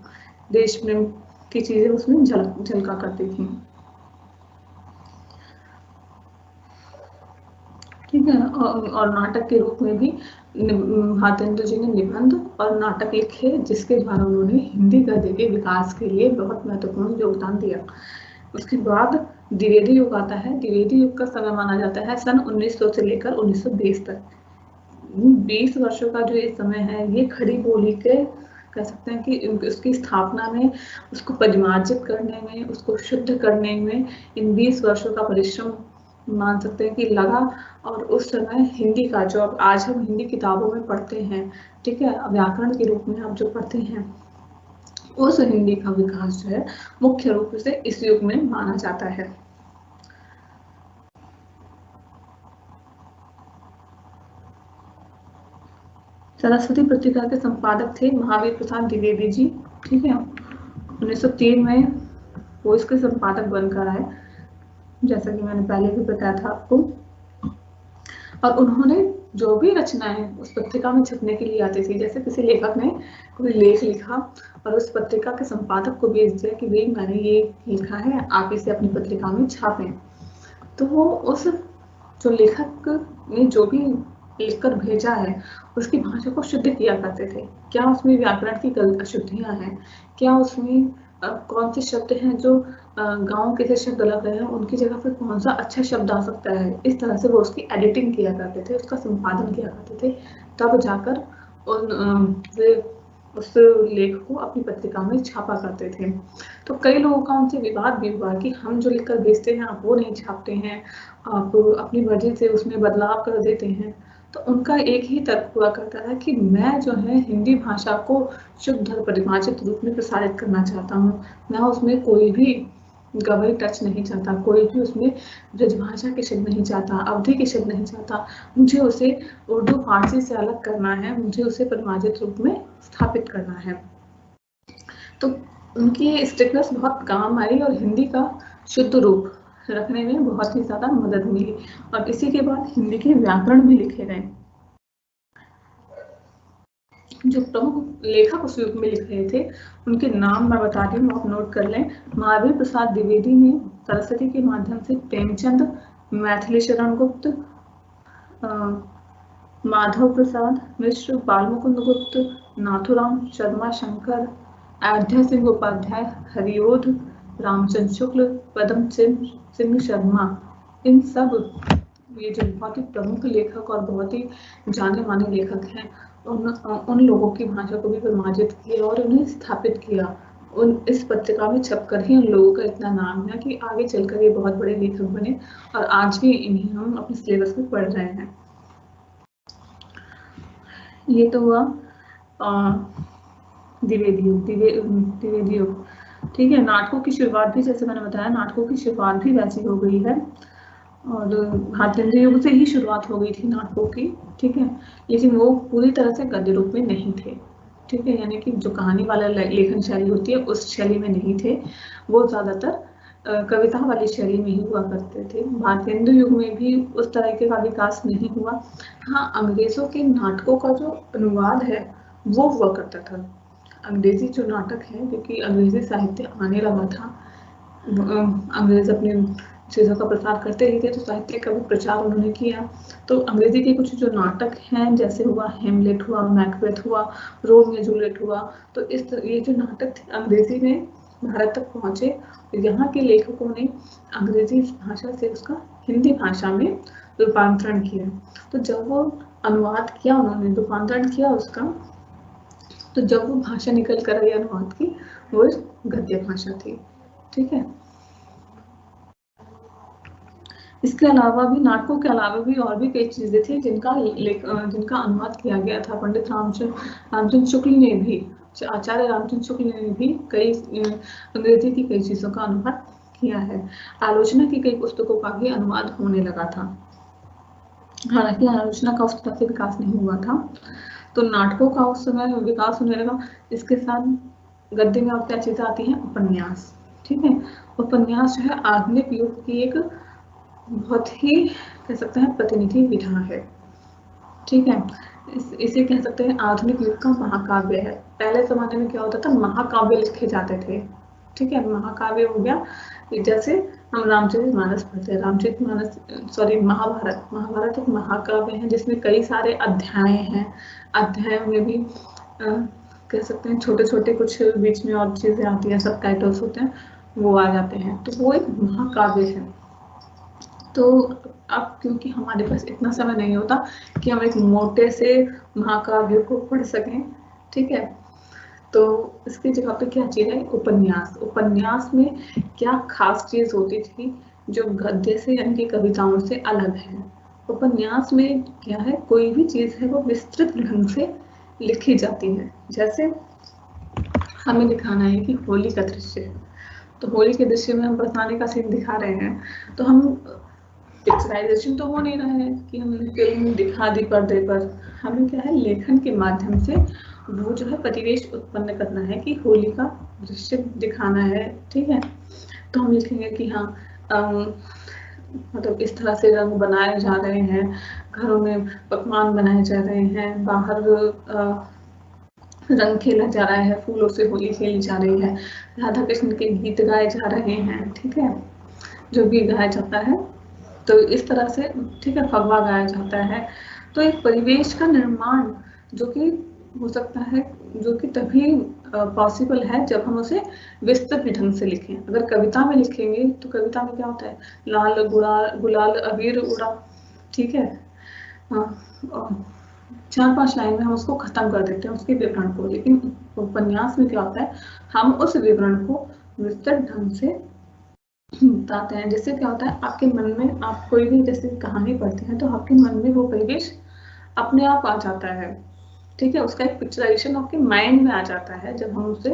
देश प्रेम की चीजें उसमें झलका करती थी, ठीक है। और नाटक के रूप में भी भारतेंदु जी ने निबंध और नाटक लिखे, जिसके द्वारा उन्होंने हिंदी गद्य के विकास के लिए बहुत महत्वपूर्ण योगदान दिया। उसके बाद द्विवेदी युग आता है। द्विवेदी युग का समय माना जाता है सन 1900 से लेकर 1920 तक। 20 वर्षों का जो ये समय है, ये खड़ी बोली के कह सकते हैं कि उसकी स्थापना में, उसको परिमार्जित करने में, उसको शुद्ध करने में इन 20 वर्षों का परिश्रम मान सकते हैं कि लगा। और उस समय हिंदी का जो अब आज हम हिंदी किताबों में पढ़ते हैं, ठीक है, व्याकरण के रूप में आप जो पढ़ते हैं, उस हिंदी का विकास जो है मुख्य रूप से इस युग में माना जाता है। सरस्वती पत्रिका के संपादक थे महावीर प्रसाद द्विवेदी जी, ठीक है। 1903 में वो इसके संपादक बनकर आए, जैसा कि मैंने पहले भी बताया था आपको। और उन्होंने जो भी रचनाएं उस पत्रिका में छपने के लिए आती थी, जैसे किसी लेखक ने कोई लेख लिखा और उस पत्रिका के संपादक को भेज दिया कि भाई मैंने ये लिखा है, आप इसे अपनी पत्रिका में छापें, तो वो उस जो लेखक ने जो भी लिखकर भेजा है उसकी भाषा को शुद्ध किया करते थे। क्या उसमें व्याकरण की अशुद्धियां हैं, क्या उसमें कौन से शब्द हैं जो गाँव के से शब्द लग रहे हैं, उनकी जगह पर कौन सा अच्छा शब्द आ सकता है, इस तरह से वो उसकी एडिटिंग किया करते थे, उसका संपादन किया करते थे। तब जाकर वे उस लेख को अपनी पत्रिका में छापा करते थे। तो कई लोगों का उनसे विवाद भी हुआ कि हम जो लिखकर भेजते हैं आप वो नहीं छापते हैं, आप अपनी मर्जी से उसमें बदलाव कर देते हैं। तो उनका एक ही तर्क हुआ करता था कि मैं जो है हिंदी भाषा को शुद्ध और परिभाषित रूप में प्रसारित करना चाहता हूँ। मैं उसमें कोई भी गवई टच नहीं चाहता, कोई भी उसमें ब्रजभाषा के शब्द नहीं चाहता, अवधि के शब्द नहीं चाहता। मुझे उसे उर्दू फारसी से अलग करना है, मुझे उसे परिमार्जित रूप में स्थापित करना है। तो उनकी ये स्ट्रिक्टनेस बहुत काम आई और हिंदी का शुद्ध रूप रखने में बहुत ही ज्यादा मदद मिली। और इसी के बाद हिंदी के व्याकरण भी लिखे गए। जो प्रमुख लेखक उस युग में लिख रहे थे उनके नाम मैं बता रही हूँ, आप नोट कर लें। महावीर प्रसाद द्विवेदी ने सरस्वती के माध्यम से प्रेमचंद, मैथिली शरण गुप्त, माधव प्रसाद मिश्र, बालमुकुंद गुप्त, नाथुराम शर्मा शंकर, अयोध्या सिंह उपाध्याय, हरिओध, रामचंद्र शुक्ल, पदम सिंह शर्मा, इन सब ये जो बहुत ही प्रमुख लेखक और बहुत ही जाने माने लेखक हैं, उन लोगों की भाषा को भी परिमार्जित किया और उन्हें स्थापित किया। इस पत्रिका में छपकर ही उन लोगों का इतना नाम है कि आगे चलकर ये बहुत बड़े लेखक बने और आज भी इन्हें हम अपने सिलेबस में पढ़ रहे हैं। ये तो हुआ द्विवेदी युग, ठीक है। नाटकों की शुरुआत भी, जैसे मैंने बताया, नाटकों की शुरुआत भी वैसी हो गई है और भारतेंदु युग से ही शुरुआत हो गई थी नाटकों की, ठीक है। लेकिन वो पूरी तरह से गद्य रूप में नहीं थे, ठीक है, यानी कि जो कहानी वाला लेखन शैली होती है उस शैली में नहीं थे, वो ज्यादातर कविता वाली शैली में ही हुआ करते थे। भारतेंदु युग में भी उस तरीके का विकास नहीं हुआ। हाँ, अंग्रेजों के नाटकों का जो अनुवाद है वो हुआ करता था। अंग्रेजी जो नाटक है, क्योंकि अंग्रेजी साहित्य आने लगा था, अंग्रेज अपने चीज़ों का प्रसार करते ही थे, तो साहित्य का भी प्रचार उन्होंने किया। तो अंग्रेजी के कुछ जो नाटक हैं, जैसे हुआ हेमलेट हुआ, मैकबेथ हुआ, रोमियो एंड जूलियट हुआ, तो ये जो नाटक थे अंग्रेजी में भारत तक पहुंचे। यहाँ के लेखकों ने अंग्रेजी भाषा से उसका हिंदी भाषा में रूपांतरण किया। तो जब वो अनुवाद किया, उन्होंने रूपांतरण किया उसका, तो जब वो भाषा निकल कर आई अनुवाद की, वो गद्य भाषा थी। ठीक है। इसके अलावा भी, नाटकों के अलावा भी और भी कई चीजें थी जिनका अनुवाद किया गया था। पंडित रामचंद्र शुक्ल ने भी, आचार्य रामचंद्र शुक्ल ने भी कई अंग्रेजी की कई चीजों का अनुवाद किया है। आलोचना की कई पुस्तकों का भी अनुवाद होने लगा था, हालांकि आलोचना का उस तरह से विकास नहीं हुआ था। तो नाटकों का उस समय विकास होने लगा। इसके साथ गद्य में अब क्या चीजें आती हैं? उपन्यास। ठीक है। उपन्यास जो है आधुनिक युग की एक बहुत ही, कह सकते हैं, प्रतिनिधि विधा है। ठीक है। इसे कह सकते हैं आधुनिक युग का महाकाव्य है। पहले जमाने में क्या होता था? महाकाव्य लिखे जाते थे। ठीक है। महाकाव्य हो गया जैसे हम रामचरितमानस पढ़ते हैं, महाभारत एक महाकाव्य है जिसमें कई सारे अध्याय हैं। अध्यायों में भी कह सकते हैं छोटे छोटे कुछ बीच में और चीजें आती हैं, सब टाइटल्स होते हैं, वो आ जाते हैं, तो वो एक महाकाव्य है। तो अब क्योंकि हमारे पास इतना समय नहीं होता कि हम एक मोटे से महाकाव्य को पढ़ सकें, ठीक है, तो इसकी जगह पे क्या चीज है? उपन्यास। उपन्यास में क्या खास चीज होती थी जो गद्य से यानी कि कविताओं से अलग है? उपन्यास में क्या है, कोई भी चीज है वो विस्तृत ढंग से लिखी जाती है। जैसे हमें दिखाना है कि होली का दृश्य है, तो होली के दृश्य में हम बरसाने का सीन दिखा रहे हैं, तो हम पिक्चराइजेशन तो हो नहीं रहा है कि हमने फिल्म दिखा दी पर्दे पर, हमें क्या है, लेखन के माध्यम से वो जो है परिवेश उत्पन्न करना है कि होली का दृश्य दिखाना है। ठीक है। तो हम लिखेंगे कि हाँ मतलब इस तरह से रंग बनाए जा रहे हैं, घरों में पकवान बनाए जा रहे हैं, बाहर रंग खेला जा रहा है, फूलों से होली खेली जा रही है, राधा कृष्ण के गीत गाए जा रहे हैं। ठीक है। जो भी गाया जाता है, तो इस तरह से, ठीक है, फगवा गाया जाता है। तो एक परिवेश का निर्माण जो कि हो सकता है, जो कि तभी पॉसिबल है जब हम उसे विस्तृत ढंग से लिखें। अगर कविता में लिखेंगे तो कविता में क्या होता है? लाल गुलाल अबीर उड़ा, ठीक है, 4-5 लाइन में हम उसको खत्म कर देते हैं, उसके विवरण को। लेकिन उपन्यास में क्या होता है, हम उस विवरण को विस्तृत ढंग से बताते हैं। जिससे क्या होता है, आपके मन में, आप कोई भी जैसे कहानी पढ़ते हैं तो आपके मन में वो परिवेश अपने आप आ जाता है। ठीक है। उसका एक पिक्चराइजेशन आपके माइंड में आ जाता है जब हम उसे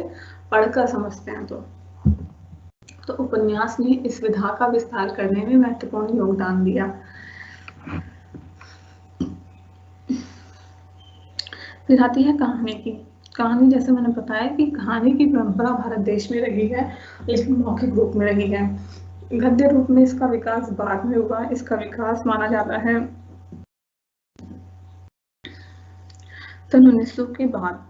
पढ़कर समझते हैं। तो उपन्यास ने इस विधा का विस्तार करने में महत्वपूर्ण योगदान दिया। फिर आती है कहानी की। कहानी, जैसे मैंने बताया कि कहानी की परंपरा भारत देश में रही है, लेकिन मौखिक रूप में रही है। गद्य रूप में इसका विकास बाद में हुआ। इसका विकास माना जाता है सन 1900 के बाद।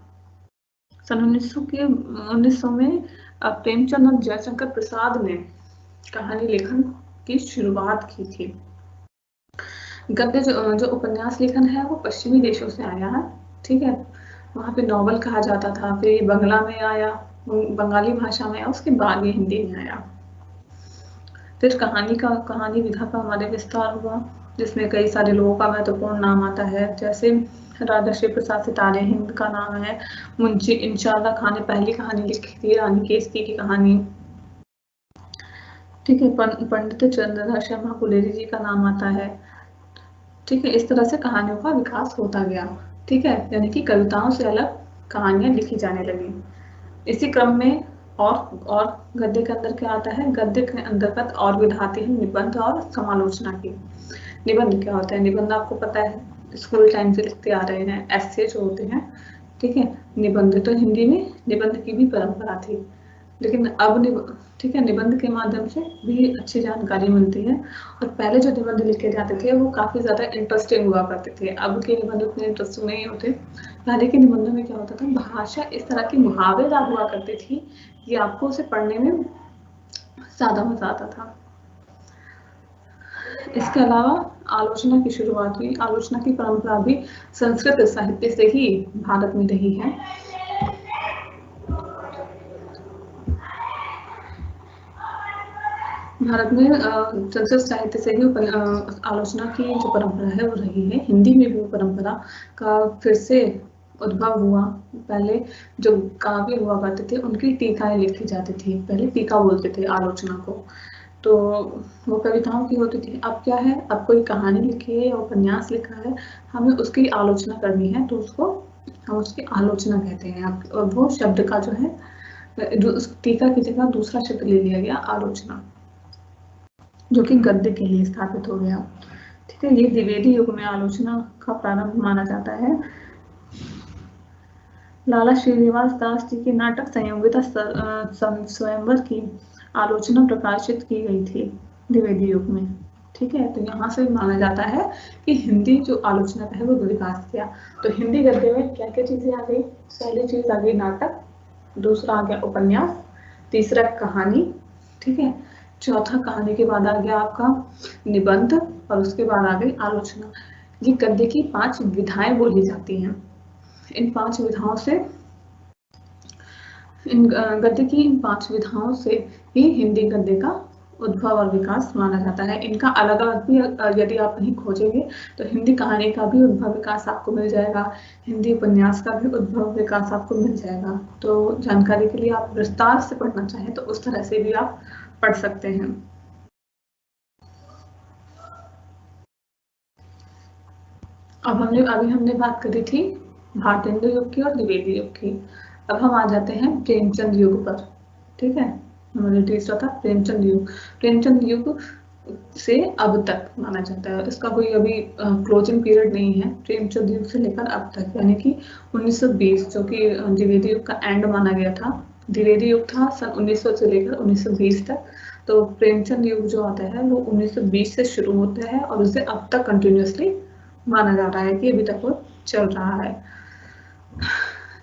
सन 1900 में प्रेमचंद और जयशंकर प्रसाद ने कहानी लेखन की शुरुआत की थी। गद्य जो उपन्यास लेखन है वो पश्चिमी देशों से आया है। ठीक है। वहाँ पे नॉवल कहा जाता था, फिर ये बंगला में आया, बंगाली भाषा में आया, उसके बाद ये हिंदी में आया। फिर कहानी विधा का हमारे विस्तार हुआ, जिसमें कई सारे लोगों का महत्वपूर्ण नाम आता है। जैसे राजा श्री प्रसाद सितारे हिंद का नाम है। मुंशी इंशाअल्लाह खान ने पहली कहानी लिखी थी, रानी केसरी की कहानी। ठीक है। पंडित चंद्रधर शर्मा कुलेरी जी का नाम आता है। ठीक है। इस तरह से कहानियों का विकास होता गया। ठीक है। यानी कि कविताओं से अलग कहानियां लिखी जाने लगी। इसी क्रम में और गद्य के अंदर क्या आता है? गद्य के अंतर्गत और विधा आती है निबंध और समालोचना की। निबंध क्या होता है? निबंध आपको पता है, स्कूल टाइम से लिखते आ रहे हैं, ऐसे जो होते हैं। ठीक है। निबंध तो हिंदी में निबंध की भी परंपरा थी, लेकिन अब ठीक है, निबंध के माध्यम से भी अच्छी जानकारी मिलती है। और पहले जो निबंध लिखे जाते थे वो काफी ज्यादा इंटरेस्टिंग हुआ करते थे। अब के निबंध उतने इंटरेस्टिंग नहीं होते। पहले के निबंधों में क्या होता था, भाषा इस तरह की मुहावरेदार हुआ करती थी कि आपको उसे पढ़ने में ज्यादा मजा आता था। इसके अलावा आलोचना की शुरुआत हुई, आलोचना की परंपरा भी संस्कृत साहित्य से ही भारत में रही है। भारत में संस्कृत साहित्य से ही आलोचना की जो परंपरा है वो रही है। हिंदी में भी वो परंपरा का फिर से उद्भव हुआ। पहले जो काव्य हुआ करते थे उनकी टीकाएं लिखी जाती थी, पहले टीका बोलते थे आलोचना को, तो वो कविताओं की होती थी। अब क्या है, अब कोई कहानी लिखी है या उपन्यास लिखा है, हमें उसकी आलोचना करनी है तो उसको हम उसकी आलोचना कहते हैं। और वो शब्द का जो है टीका की जगह दूसरा शब्द ले लिया गया, आलोचना, जो कि गद्य के लिए स्थापित हो गया। ठीक है, ये द्विवेदी युग में आलोचना का प्रारंभ माना जाता है। लाला श्रीनिवास दास जी के नाटक संयोगिता स्वयंवर की आलोचना प्रकाशित की गई थी द्विवेदी युग में। ठीक है, तो यहाँ से माना जाता है कि हिंदी जो आलोचना का है वो विकास किया। तो हिंदी गद्य में क्या क्या चीजें आ गई? पहली चीज आ गई नाटक, दूसरा आ गया उपन्यास, तीसरा कहानी, ठीक है, चौथा कहानी के बाद आ गया आपका निबंध, और उसके बाद आ गई आलोचना। ये गद्य की 5 विधाएं बोली जाती हैं। इन 5 विधाओं से गद्य की इन 5 विधाओं से ही हिंदी गद्य का उद्भव और विकास माना जाता है। इनका अलग अलग भी यदि आप कहीं खोजेंगे तो हिंदी कहानी का भी उद्भव विकास आपको मिल जाएगा, हिंदी उपन्यास का भी उद्भव विकास आपको मिल जाएगा। तो जानकारी के लिए आप विस्तार से पढ़ना चाहें तो उस तरह से भी आप पढ़ सकते हैं। अभी हमने बात करी थी भारतेंदु युग की और द्विवेदी युग की। अब हम आ जाते हैं प्रेमचंद युग पर। ठीक है, हमारे तीसरा था प्रेमचंद युग। प्रेमचंद युग से अब तक माना जाता है, इसका कोई अभी क्लोजिंग पीरियड नहीं है। प्रेमचंद युग से लेकर अब तक, यानी कि 1920, जो कि द्विवेदी युग का एंड माना गया था। द्विवेदी युग था सन 1900 से लेकर 1920 तक, तो प्रेमचंद युग जो आता है वो 1920 से शुरू होता है और उसे अब तक कंटिन्यूसली माना जा रहा है कि अभी तक वो चल रहा है।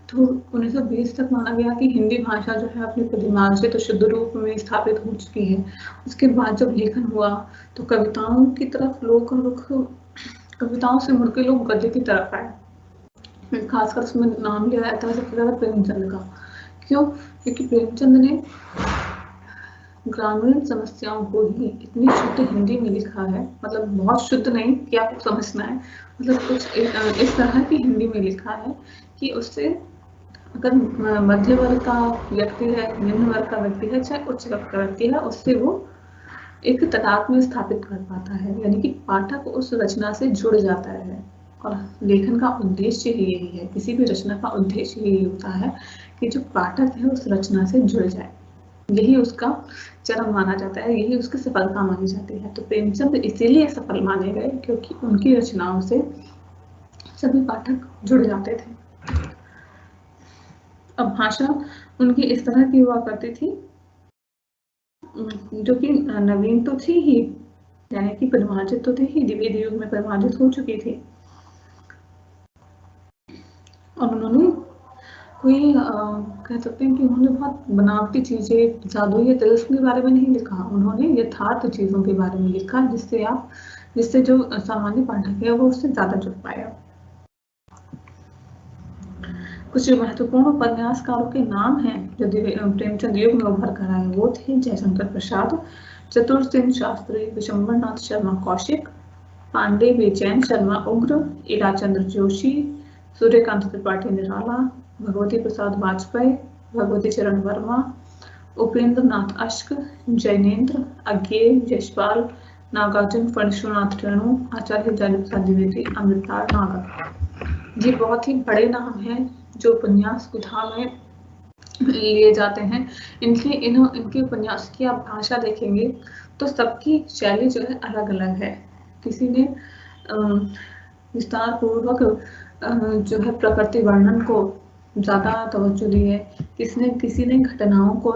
तो 1920 तक माना गया कि हिंदी भाषा जो है अपनी परिमार्जित शुद्ध रूप में स्थापित हो चुकी है। उसके बाद जब लेखन हुआ तो कविताओं की तरफ लोग रुख, कविताओं से मुड़के लोग गद्य की तरफ आए। खासकर उसमें नाम लिया जाता है सबसे ज्यादा प्रेमचंद का। क्यों? क्योंकि प्रेमचंद ने ग्रामीण समस्याओं को ही इतनी शुद्ध हिंदी में लिखा है, मतलब बहुत शुद्ध नहीं कि आपको समझना है, मतलब कुछ इस तरह की हिंदी में लिखा है कि उससे अगर मध्य वर्ग का व्यक्ति है, निम्न वर्ग का व्यक्ति है, चाहे उच्च वर्ग का व्यक्ति है, उससे वो एक तदात्म्य में स्थापित कर पाता है, यानी कि पाठक उस रचना से जुड़ जाता है। और लेखन का उद्देश्य ही यही है, किसी भी रचना का उद्देश्य यही होता है कि जो पाठक है उस रचना से जुड़ जाए। यही उसका चरम माना जाता है, यही उसकी सफलता मानी जाती है। तो प्रेमचंद इसीलिए सफल माने गए क्योंकि उनकी रचनाओं से सभी पाठक जुड़ जाते थे। अब भाषा उनकी इस तरह की हुआ करती थी जो कि नवीन तो थी ही, यानी कि परिमार्जित तो थी ही, द्विवेदी युग में परिमार्जित हो चुकी थी। और उन्होंने कोई कह सकते हैं कि उन्होंने बहुत बनावटी चीजें, जादू या तिलिस्म के बारे में नहीं लिखा, उन्होंने यथार्थ चीजों के बारे में लिखा जिससे जो सामान्य पाठक है वो उससे ज्यादा जुड़ पाया। कुछ महत्वपूर्ण उपन्यासकारों के नाम हैं जो प्रेमचंद युग में उभर कर आए, वो थे जयशंकर प्रसाद, चतुर सेन शास्त्री, विशंबरनाथ शर्मा कौशिक, पांडे बेचैन शर्मा उग्र, ईराचंद्र जोशी, सूर्यकांत त्रिपाठी निराला, भगवती प्रसाद वाजपेयी, भगवती चरण वर्मा, उपेंद्र नाथ अश्क, जैनेन्द्र, अज्ञेय, यशपाल, नागार्जुन फणीश्वरनाथ रेणु, आचार्य दयालु द्विवेदी, अमृतलाल नागर। ये बहुत ही बड़े नाम हैं जो उपन्यास विधा में लिए जाते हैं। इनके उपन्यास की आप भाषा देखेंगे तो सबकी शैली जो है अलग अलग है। किसी ने विस्तार पूर्वक जो है प्रकृति वर्णन को ज्यादा तवज्जो दी है, किसी ने घटनाओं को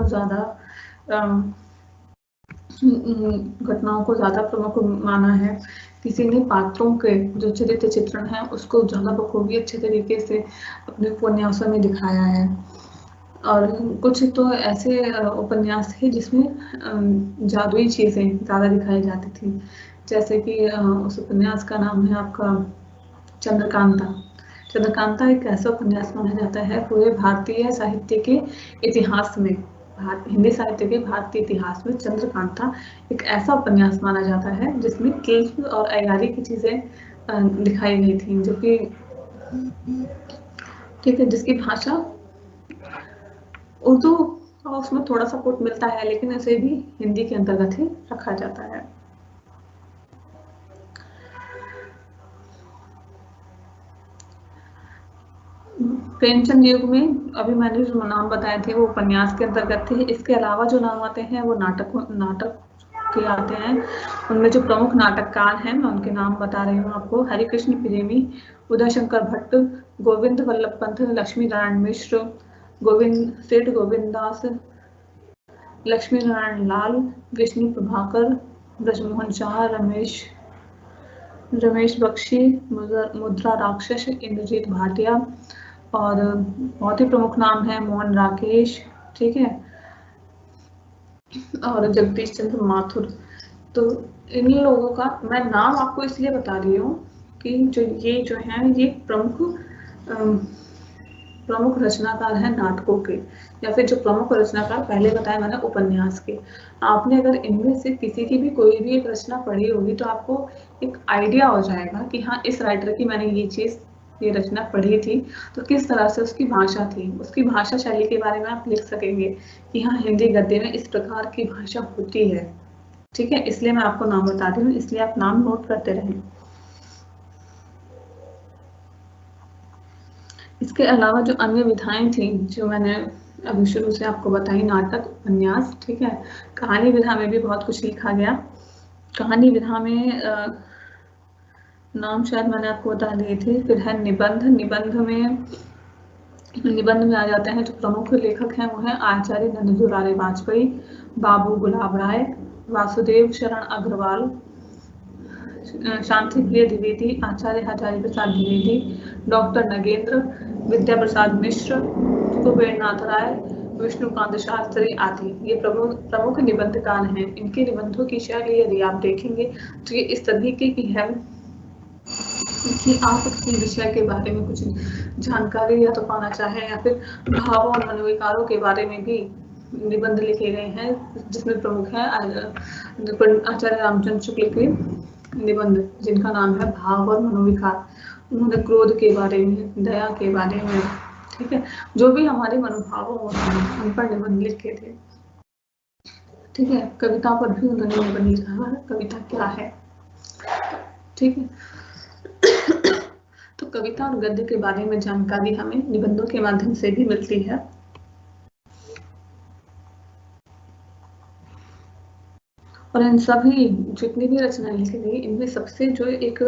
ज्यादा प्रमुख माना है, किसी ने पात्रों के जो चरित्र चित्रण है उसको ज्यादा बखूबी अच्छे तरीके से अपने उपन्यासों में दिखाया है। और कुछ तो ऐसे उपन्यास थे जिसमें जादुई चीजें ज्यादा दिखाई जाती थी, जैसे कि उस उपन्यास का नाम है आपका चंद्रकांता। चंद्रकांता एक ऐसा उपन्यास माना जाता है पूरे भारतीय साहित्य के इतिहास में, हिंदी साहित्य के भारतीय इतिहास में चंद्रकांता एक ऐसा उपन्यास माना जाता है जिसमें किल्स और अय्यारी की चीजें दिखाई गई थी, जो कि ठीक है, जिसकी भाषा उर्दू और उसमें थोड़ा सा पुट मिलता है, लेकिन इसे भी हिंदी के अंतर्गत ही रखा जाता है। प्रेमचंद युग में अभी मैंने जो नाम बताए थे वो उपन्यास के अंतर्गत थे। इसके अलावा जो नाम आते हैं वो नाटक के आते हैं। उनमें जो प्रमुख नाटककार हैं मैं उनके नाम बता रही हूँ आपको। हरिकृष्ण प्रेमी, उदय शंकर भट्ट, गोविंद वल्लभ पंत, लक्ष्मी नारायण मिश्र, सेठ गोविंद दास, लक्ष्मी नारायण लाल, विष्णु प्रभाकर, ब्रजमोहन शाह, रमेश बख्शी, मुद्रा राक्षस, इंद्रजीत भाटिया, और बहुत ही प्रमुख नाम है मोहन राकेश, ठीक है, और जगदीश चंद्र माथुर। तो इन लोगों का मैं नाम आपको इसलिए बता रही हूँ कि जो है ये प्रमुख रचनाकार हैं नाटकों के, या फिर जो प्रमुख रचनाकार पहले बताया मैंने उपन्यास के। आपने अगर इनमें से किसी की भी कोई भी एक रचना पढ़ी होगी तो आपको एक आइडिया हो जाएगा कि हाँ, इस राइटर की मैंने ये रचना पढ़ी थी, तो किस तरह से उसकी भाषा थी, उसकी भाषा शैली के बारे में आप लिख सकेंगे कि हाँ, हिंदी गद्य में इस प्रकार की भाषा होती है। ठीक है, इसलिए मैं आपको नाम बता रही हूँ, इसलिए आप नाम नोट करते रहें। इसके अलावा जो अन्य विधाएं थी जो मैंने अभी शुरू से आपको बताई, नाटक, उपन्यास, ठीक है, कहानी विधा में भी बहुत कुछ लिखा गया। कहानी विधा में नाम शायद मैंने आपको बता दिए थे। फिर है निबंध। निबंध में आ जाते हैं जो प्रमुख लेखक हैं वो हैं आचार्य नंदुरारे वाजपेयी, बाबू गुलाब राय, वासुदेव शरण अग्रवाल, शांति प्रिय द्विवेदी, आचार्य हजारी प्रसाद द्विवेदी, डॉक्टर नगेंद्र, विद्या प्रसाद मिश्र, कुबेरनाथ राय, विष्णुकांत शास्त्री आदि ये प्रमुख निबंधकार हैं। इनके निबंधों की शैली यदि आप देखेंगे तो ये इस तरीके की है कि आप किसी विषय के बारे में कुछ जानकारी या तो पाना चाहें या फिर भावों और मनोविकारों के बारे में भी निबंध लिखे गए हैं, जिसमें प्रमुख है आचार्य रामचंद्र शुक्ल के निबंध जिनका नाम है भाव और मनोविकार। उन्होंने क्रोध के बारे में, दया के बारे में, ठीक है, जो भी हमारे मनोभाव होते हैं उन पर निबंध लिखे थे। ठीक है, कविता पर भी उन्होंने निबंध लिखा है, कविता क्या है, ठीक है। तो कविता और गद्य के बारे में जानकारी हमें निबंधों के माध्यम से भी मिलती है। और इन सभी जितनी भी रचनाएं लिखी गई इनमें सबसे जो एक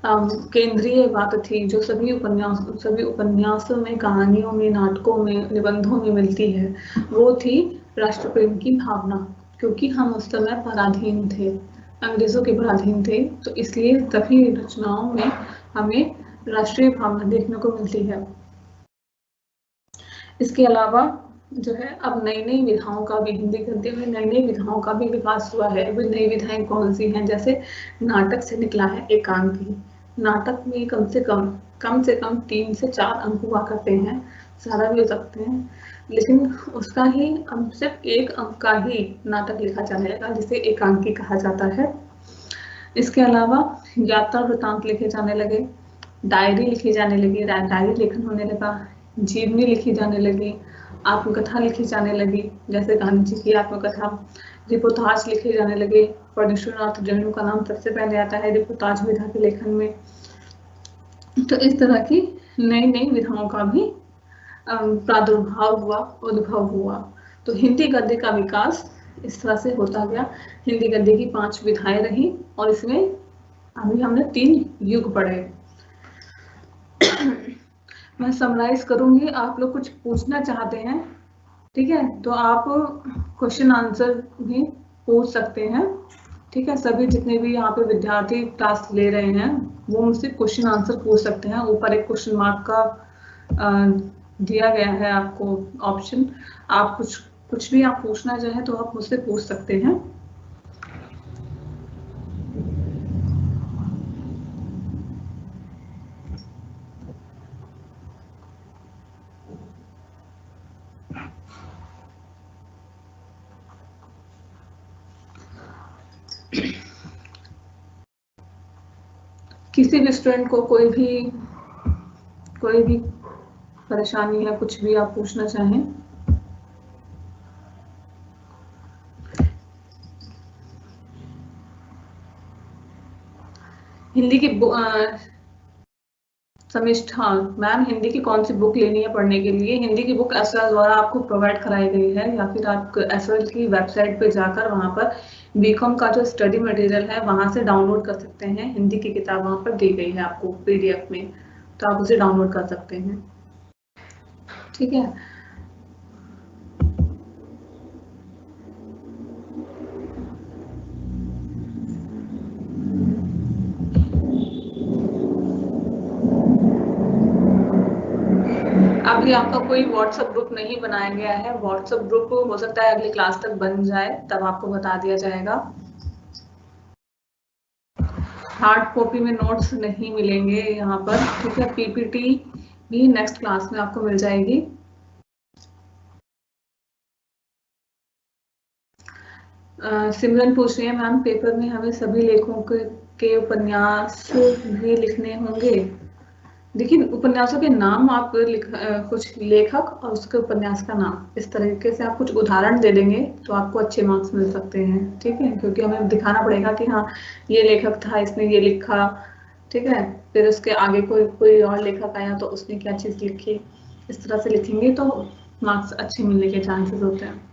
केंद्रीय बात थी जो सभी उपन्यासों में, कहानियों में, नाटकों में, निबंधों में मिलती है, वो थी राष्ट्र प्रेम की भावना। क्योंकि हम उस समय पराधीन थे, अंग्रेजों के पराधीन थे, तो इसलिए सभी रचनाओं में हमें राष्ट्रीय भावना देखने को मिलती है। इसके अलावा जो है अब नई विधाओं का भी, हिंदी गद्य में नई विधाओं का भी विकास हुआ है। वे नई विधाएं कौन सी हैं? जैसे नाटक से निकला है एकांकी। नाटक में कम से कम 3 से 4 अंक हुआ करते हैं, ज्यादा भी हो सकते हैं, लेकिन उसका ही सिर्फ 1 अंक का ही नाटक लिखा जाने लगा जिसे एकांकी कहा जाता है। इसके अलावा यात्रा वृतांत लिखे जाने लगे, डायरी लिखी जाने लगी, डायरी लेखन होने लगा, जीवनी लिखी जाने लगी, आत्मकथा लिखी जाने लगी, जैसे गांधी जी की आत्मकथा, रिपोर्टाज लिखे जाने लगे। परमेश्वरनाथ जैन का नाम सबसे पहले आता है रिपोर्टाज विधा के लेखन में। तो इस तरह की नई विधाओं का भी प्रादुर्भाव हुआ, उद्भव हुआ। तो हिंदी गद्य का विकास इस तरह से होता गया। हिंदी गद्य की 5 विधाएं रही और इसमें अभी हमने 3 युग पढ़े। मैं समराइज करूंगी, आप लोग कुछ पूछना चाहते हैं, ठीक है, तो आप क्वेश्चन आंसर भी पूछ सकते हैं, ठीक है। सभी जितने भी यहाँ पे विद्यार्थी क्लास ले रहे हैं वो मुझसे क्वेश्चन आंसर पूछ सकते हैं। ऊपर एक क्वेश्चन मार्क का दिया गया है आपको ऑप्शन, आप कुछ भी आप पूछना चाहें तो आप मुझसे पूछ सकते हैं। किसी भी स्टूडेंट को कोई भी परेशानी है, कुछ भी आप पूछना चाहें? हिंदी की समिष्ठा मैम, हिंदी की कौन सी बुक लेनी है पढ़ने के लिए? हिंदी की बुक एसएल द्वारा आपको प्रोवाइड कराई गई है, या फिर आप एसएल की वेबसाइट पे जाकर वहां पर बीकॉम का जो स्टडी मटेरियल है वहां से डाउनलोड कर सकते हैं। हिंदी की किताब वहां पर दी गई है आपको पीडीएफ में, तो आप उसे डाउनलोड कर सकते हैं। ठीक है, अभी आपका कोई व्हाट्सएप ग्रुप नहीं बनाया गया है। व्हाट्सएप ग्रुप हो सकता है अगली क्लास तक बन जाए, तब आपको बता दिया जाएगा। हार्ड कॉपी में नोट्स नहीं मिलेंगे यहाँ पर, ठीक है। पीपीटी भी नेक्स्ट क्लास में आपको मिल जाएगी। सिमरन पूछ रही है मैम, पेपर में हमें सभी लेखकों के उपन्यास भी लिखने होंगे? देखिए, उपन्यासों के नाम आप कुछ लेखक और उसके उपन्यास का नाम, इस तरीके से आप कुछ उदाहरण दे देंगे तो आपको अच्छे मार्क्स मिल सकते हैं। ठीक है, क्योंकि हमें दिखाना पड़ेगा कि हाँ ये लेखक था, इसने ये लिखा। ठीक है, फिर उसके आगे कोई और लेखक आया तो उसने क्या चीज लिखी, इस तरह से लिखेंगे तो मार्क्स अच्छे मिलने के चांसेस होते हैं।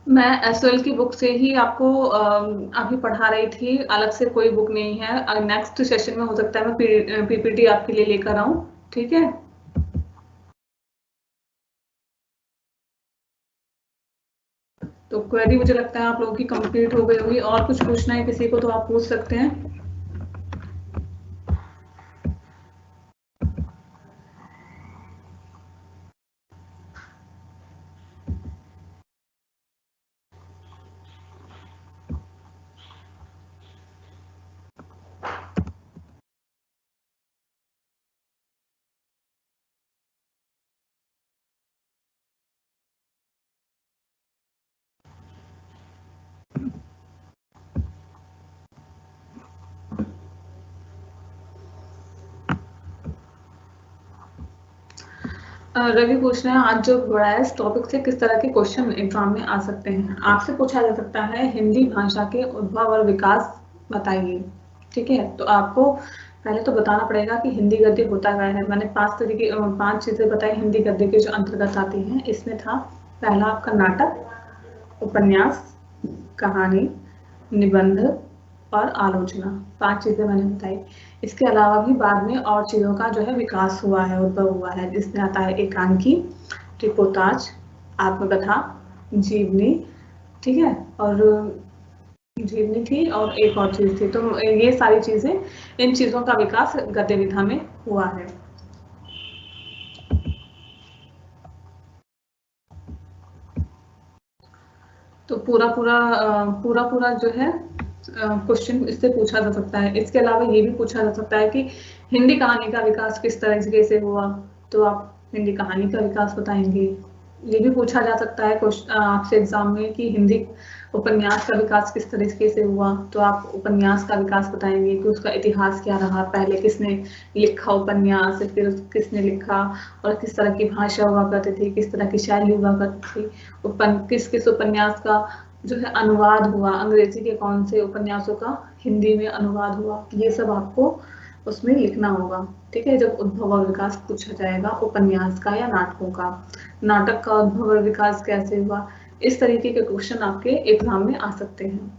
मैं एसएल की बुक से ही आपको अभी पढ़ा रही थी, अलग से कोई बुक नहीं है। नेक्स्ट सेशन में हो सकता है मैं पीपीटी आपके लिए लेकर आऊं। ठीक है, तो क्वेरी मुझे लगता है आप लोगों की कंप्लीट हो गई होगी। और कुछ पूछना है किसी को तो आप पूछ सकते हैं। रवि पूछ रहे हैं, आज जो पढ़ा है इस टॉपिक से किस तरह के क्वेश्चन एग्जाम में आ सकते हैं? आपसे पूछा जा सकता है हिंदी भाषा के उद्भव और विकास बताइए। ठीक है, तो आपको पहले तो बताना पड़ेगा कि हिंदी गद्य होता क्या है। मैंने 5 चीजें बताई हिंदी गद्य के जो अंतर्गत आती हैं। इसमें था पहला आपका नाटक, उपन्यास, कहानी, निबंध और आलोचना। 5 चीजें मैंने बताई। इसके अलावा भी बाद में और चीजों का जो है विकास हुआ है, उद्भव हुआ है, जिसमें आता है एकांकी, ट्रिपोताज, आत्मकथा, जीवनी। ठीक है, और जीवनी थी और एक और चीज थी। तो ये सारी चीजें, इन चीजों का विकास गद्य विधा में हुआ है। तो पूरा जो है क्वेश्चन इससे पूछा जा सकता है। इसके अलावा ये भी पूछा जा सकता है कि हिंदी कहानी का विकास किस तरीके से हुआ, तो आप हिंदी कहानी का विकास बताएंगे। ये भी पूछा जा सकता है आपसे एग्जाम में कि हिंदी उपन्यास का विकास किस तरीके से हुआ, तो आप उपन्यास का विकास बताएंगे कि उसका इतिहास क्या रहा, पहले किसने लिखा उपन्यास, फिर किसने लिखा और किस तरह की भाषा हुआ करती थी, किस तरह की शैली हुआ करती थी, किस उपन्यास का जो है अनुवाद हुआ, अंग्रेजी के कौन से उपन्यासों का हिंदी में अनुवाद हुआ, ये सब आपको उसमें लिखना होगा। ठीक है, जब उद्भव और विकास पूछा जाएगा उपन्यास का या नाटकों का, नाटक का उद्भव और विकास कैसे हुआ, इस तरीके के क्वेश्चन आपके एग्जाम में आ सकते हैं।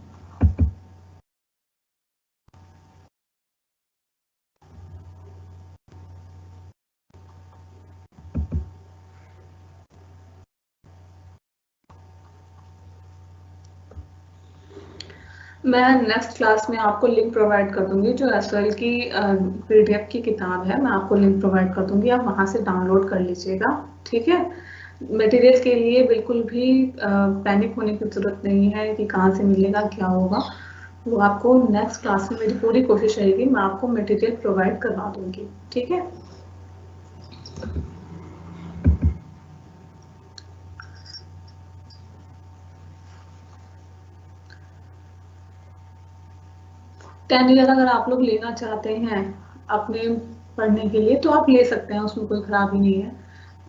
मैं नेक्स्ट क्लास में आपको लिंक प्रोवाइड कर दूंगी, जो एसएल की पीडीएफ की किताब है, मैं आपको लिंक प्रोवाइड कर दूंगी, आप वहां से डाउनलोड कर लीजिएगा। ठीक है, मटेरियल के लिए बिल्कुल भी पैनिक होने की जरूरत नहीं है कि कहाँ से मिलेगा, क्या होगा। वो आपको नेक्स्ट क्लास में मेरी पूरी कोशिश रहेगी, मैं आपको मटेरियल प्रोवाइड करवा दूंगी, ठीक है। टेन ईयर अगर आप लोग लेना चाहते हैं अपने पढ़ने के लिए तो आप ले सकते हैं, उसमें कोई खराबी नहीं है,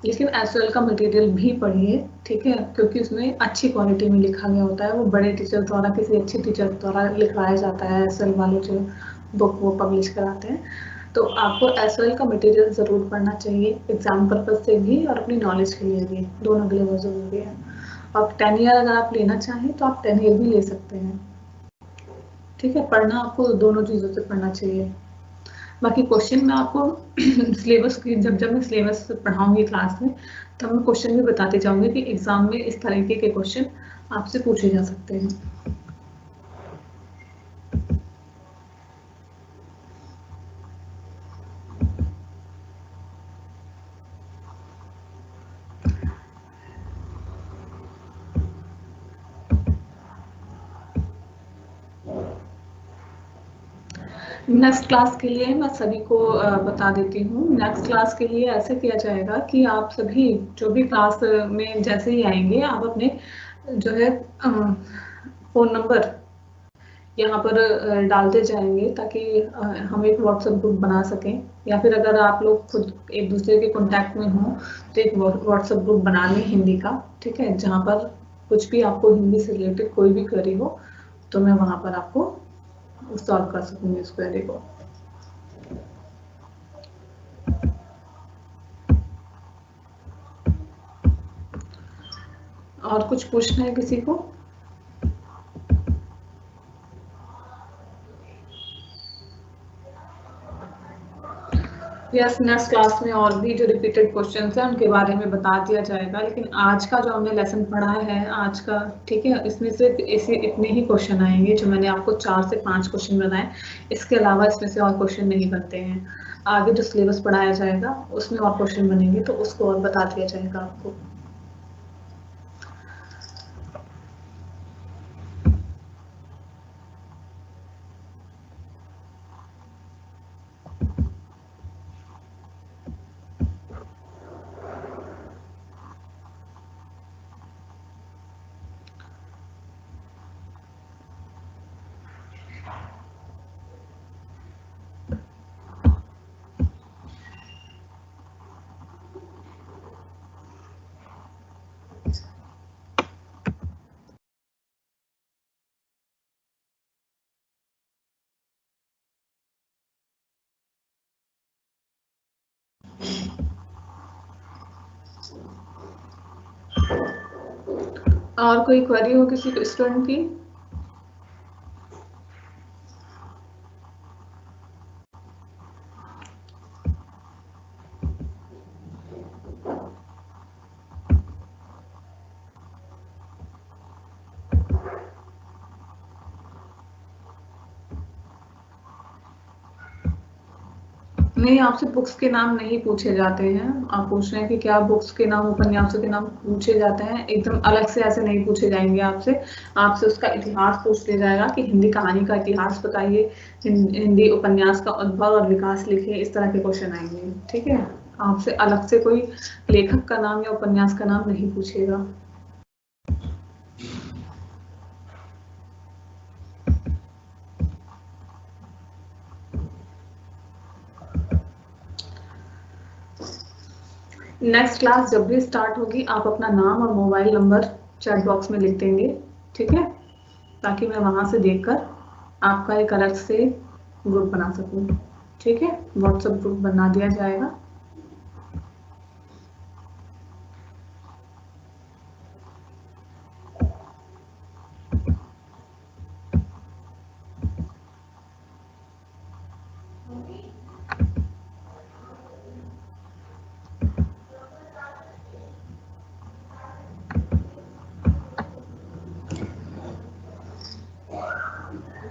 लेकिन एसएल का मटेरियल भी पढ़िए, ठीक है, क्योंकि उसमें अच्छी क्वालिटी में लिखा गया होता है, वो बड़े टीचर द्वारा, किसी अच्छे टीचर द्वारा लिखवाया जाता है, एसएल वाले जो बुक वो पब्लिश कराते हैं। तो आपको एसएल का मटेरियल ज़रूर पढ़ना चाहिए, एग्जाम पर्पज से भी और अपनी नॉलेज के लिए भी, दोनों के लिए बहुत ज़रूरी है। अब 10 ईयर अगर आप लेना चाहें तो आप 10 ईयर भी ले सकते हैं, ठीक है। पढ़ना आपको दोनों चीज़ों से पढ़ना चाहिए। बाकी क्वेश्चन मैं आपको सिलेबस की जब मैं सिलेबस पढ़ाऊंगी क्लास में, तब मैं क्वेश्चन भी बताते जाऊंगी कि एग्जाम में इस तरीके के क्वेश्चन आपसे पूछे जा सकते हैं। नेक्स्ट क्लास के लिए मैं सभी को बता देती हूँ। नेक्स्ट क्लास के लिए ऐसे किया जाएगा कि आप सभी जो भी क्लास में जैसे ही आएंगे, आप अपने जो है फ़ोन नंबर यहाँ पर डालते जाएंगे, ताकि हम एक व्हाट्सएप ग्रुप बना सकें, या फिर अगर आप लोग खुद एक दूसरे के कांटेक्ट में हों तो एक व्हाट्सएप ग्रुप बना लें हिंदी का, ठीक है, जहाँ पर कुछ भी आपको हिंदी से रिलेटेड कोई भी क्वेरी हो तो मैं वहाँ पर आपको सॉल्व कर सकूँगी उस क्वेरी को। और कुछ पूछना है किसी को? यस, नेक्स्ट क्लास में और भी जो रिपीटेड क्वेश्चंस हैं उनके बारे में बता दिया जाएगा, लेकिन आज का जो हमने लेसन पढ़ा है आज का, ठीक है, इसमें सिर्फ इसी इतने ही क्वेश्चन आएंगे जो मैंने आपको 4 से 5 क्वेश्चन बताए, इसके अलावा इसमें से और क्वेश्चन नहीं बनते हैं। आगे जो सिलेबस पढ़ाया जाएगा उसमें और क्वेश्चन बनेंगे तो उसको और बता दिया जाएगा आपको। और कोई क्वेरी हो किसी स्टूडेंट की? नहीं, आपसे बुक्स के नाम नहीं पूछे जाते हैं। आप पूछ रहे हैं कि क्या बुक्स के नाम, उपन्यासों के नाम पूछे जाते हैं? एकदम अलग से ऐसे नहीं पूछे जाएंगे आपसे। आपसे उसका इतिहास पूछ लिया जाएगा कि हिंदी कहानी का इतिहास बताइए, हिंदी उपन्यास का उद्भव और विकास लिखिए, इस तरह के क्वेश्चन आएंगे, ठीक है। आपसे अलग से कोई लेखक का नाम या उपन्यास का नाम नहीं पूछेगा। नेक्स्ट क्लास जब भी स्टार्ट होगी आप अपना नाम और मोबाइल नंबर चैट बॉक्स में लिख देंगे, ठीक है, ताकि मैं वहां से देखकर आपका एक अलग से ग्रुप बना सकूं, ठीक है। व्हाट्सएप ग्रुप बना दिया जाएगा।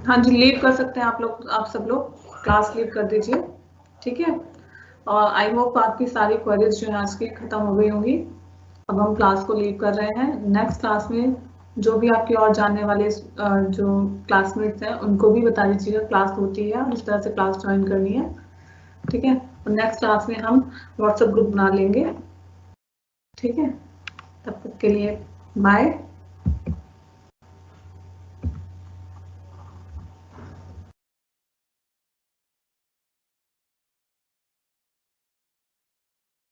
हाँ जी, लीव कर सकते हैं आप लोग, आप सब लोग क्लास लीव कर दीजिए, ठीक है। और आई होप आपकी सारी क्वेरीज जो है आज की खत्म हो गई होंगी। अब हम क्लास को लीव कर रहे हैं। नेक्स्ट क्लास में जो भी आपके और जानने वाले जो क्लासमेट्स हैं उनको भी बता दीजिएगा क्लास होती है और इस तरह से क्लास ज्वाइन करनी है, ठीक है। और नेक्स्ट क्लास में हम व्हाट्सएप ग्रुप बना लेंगे, ठीक है। तब तक के लिए बाय।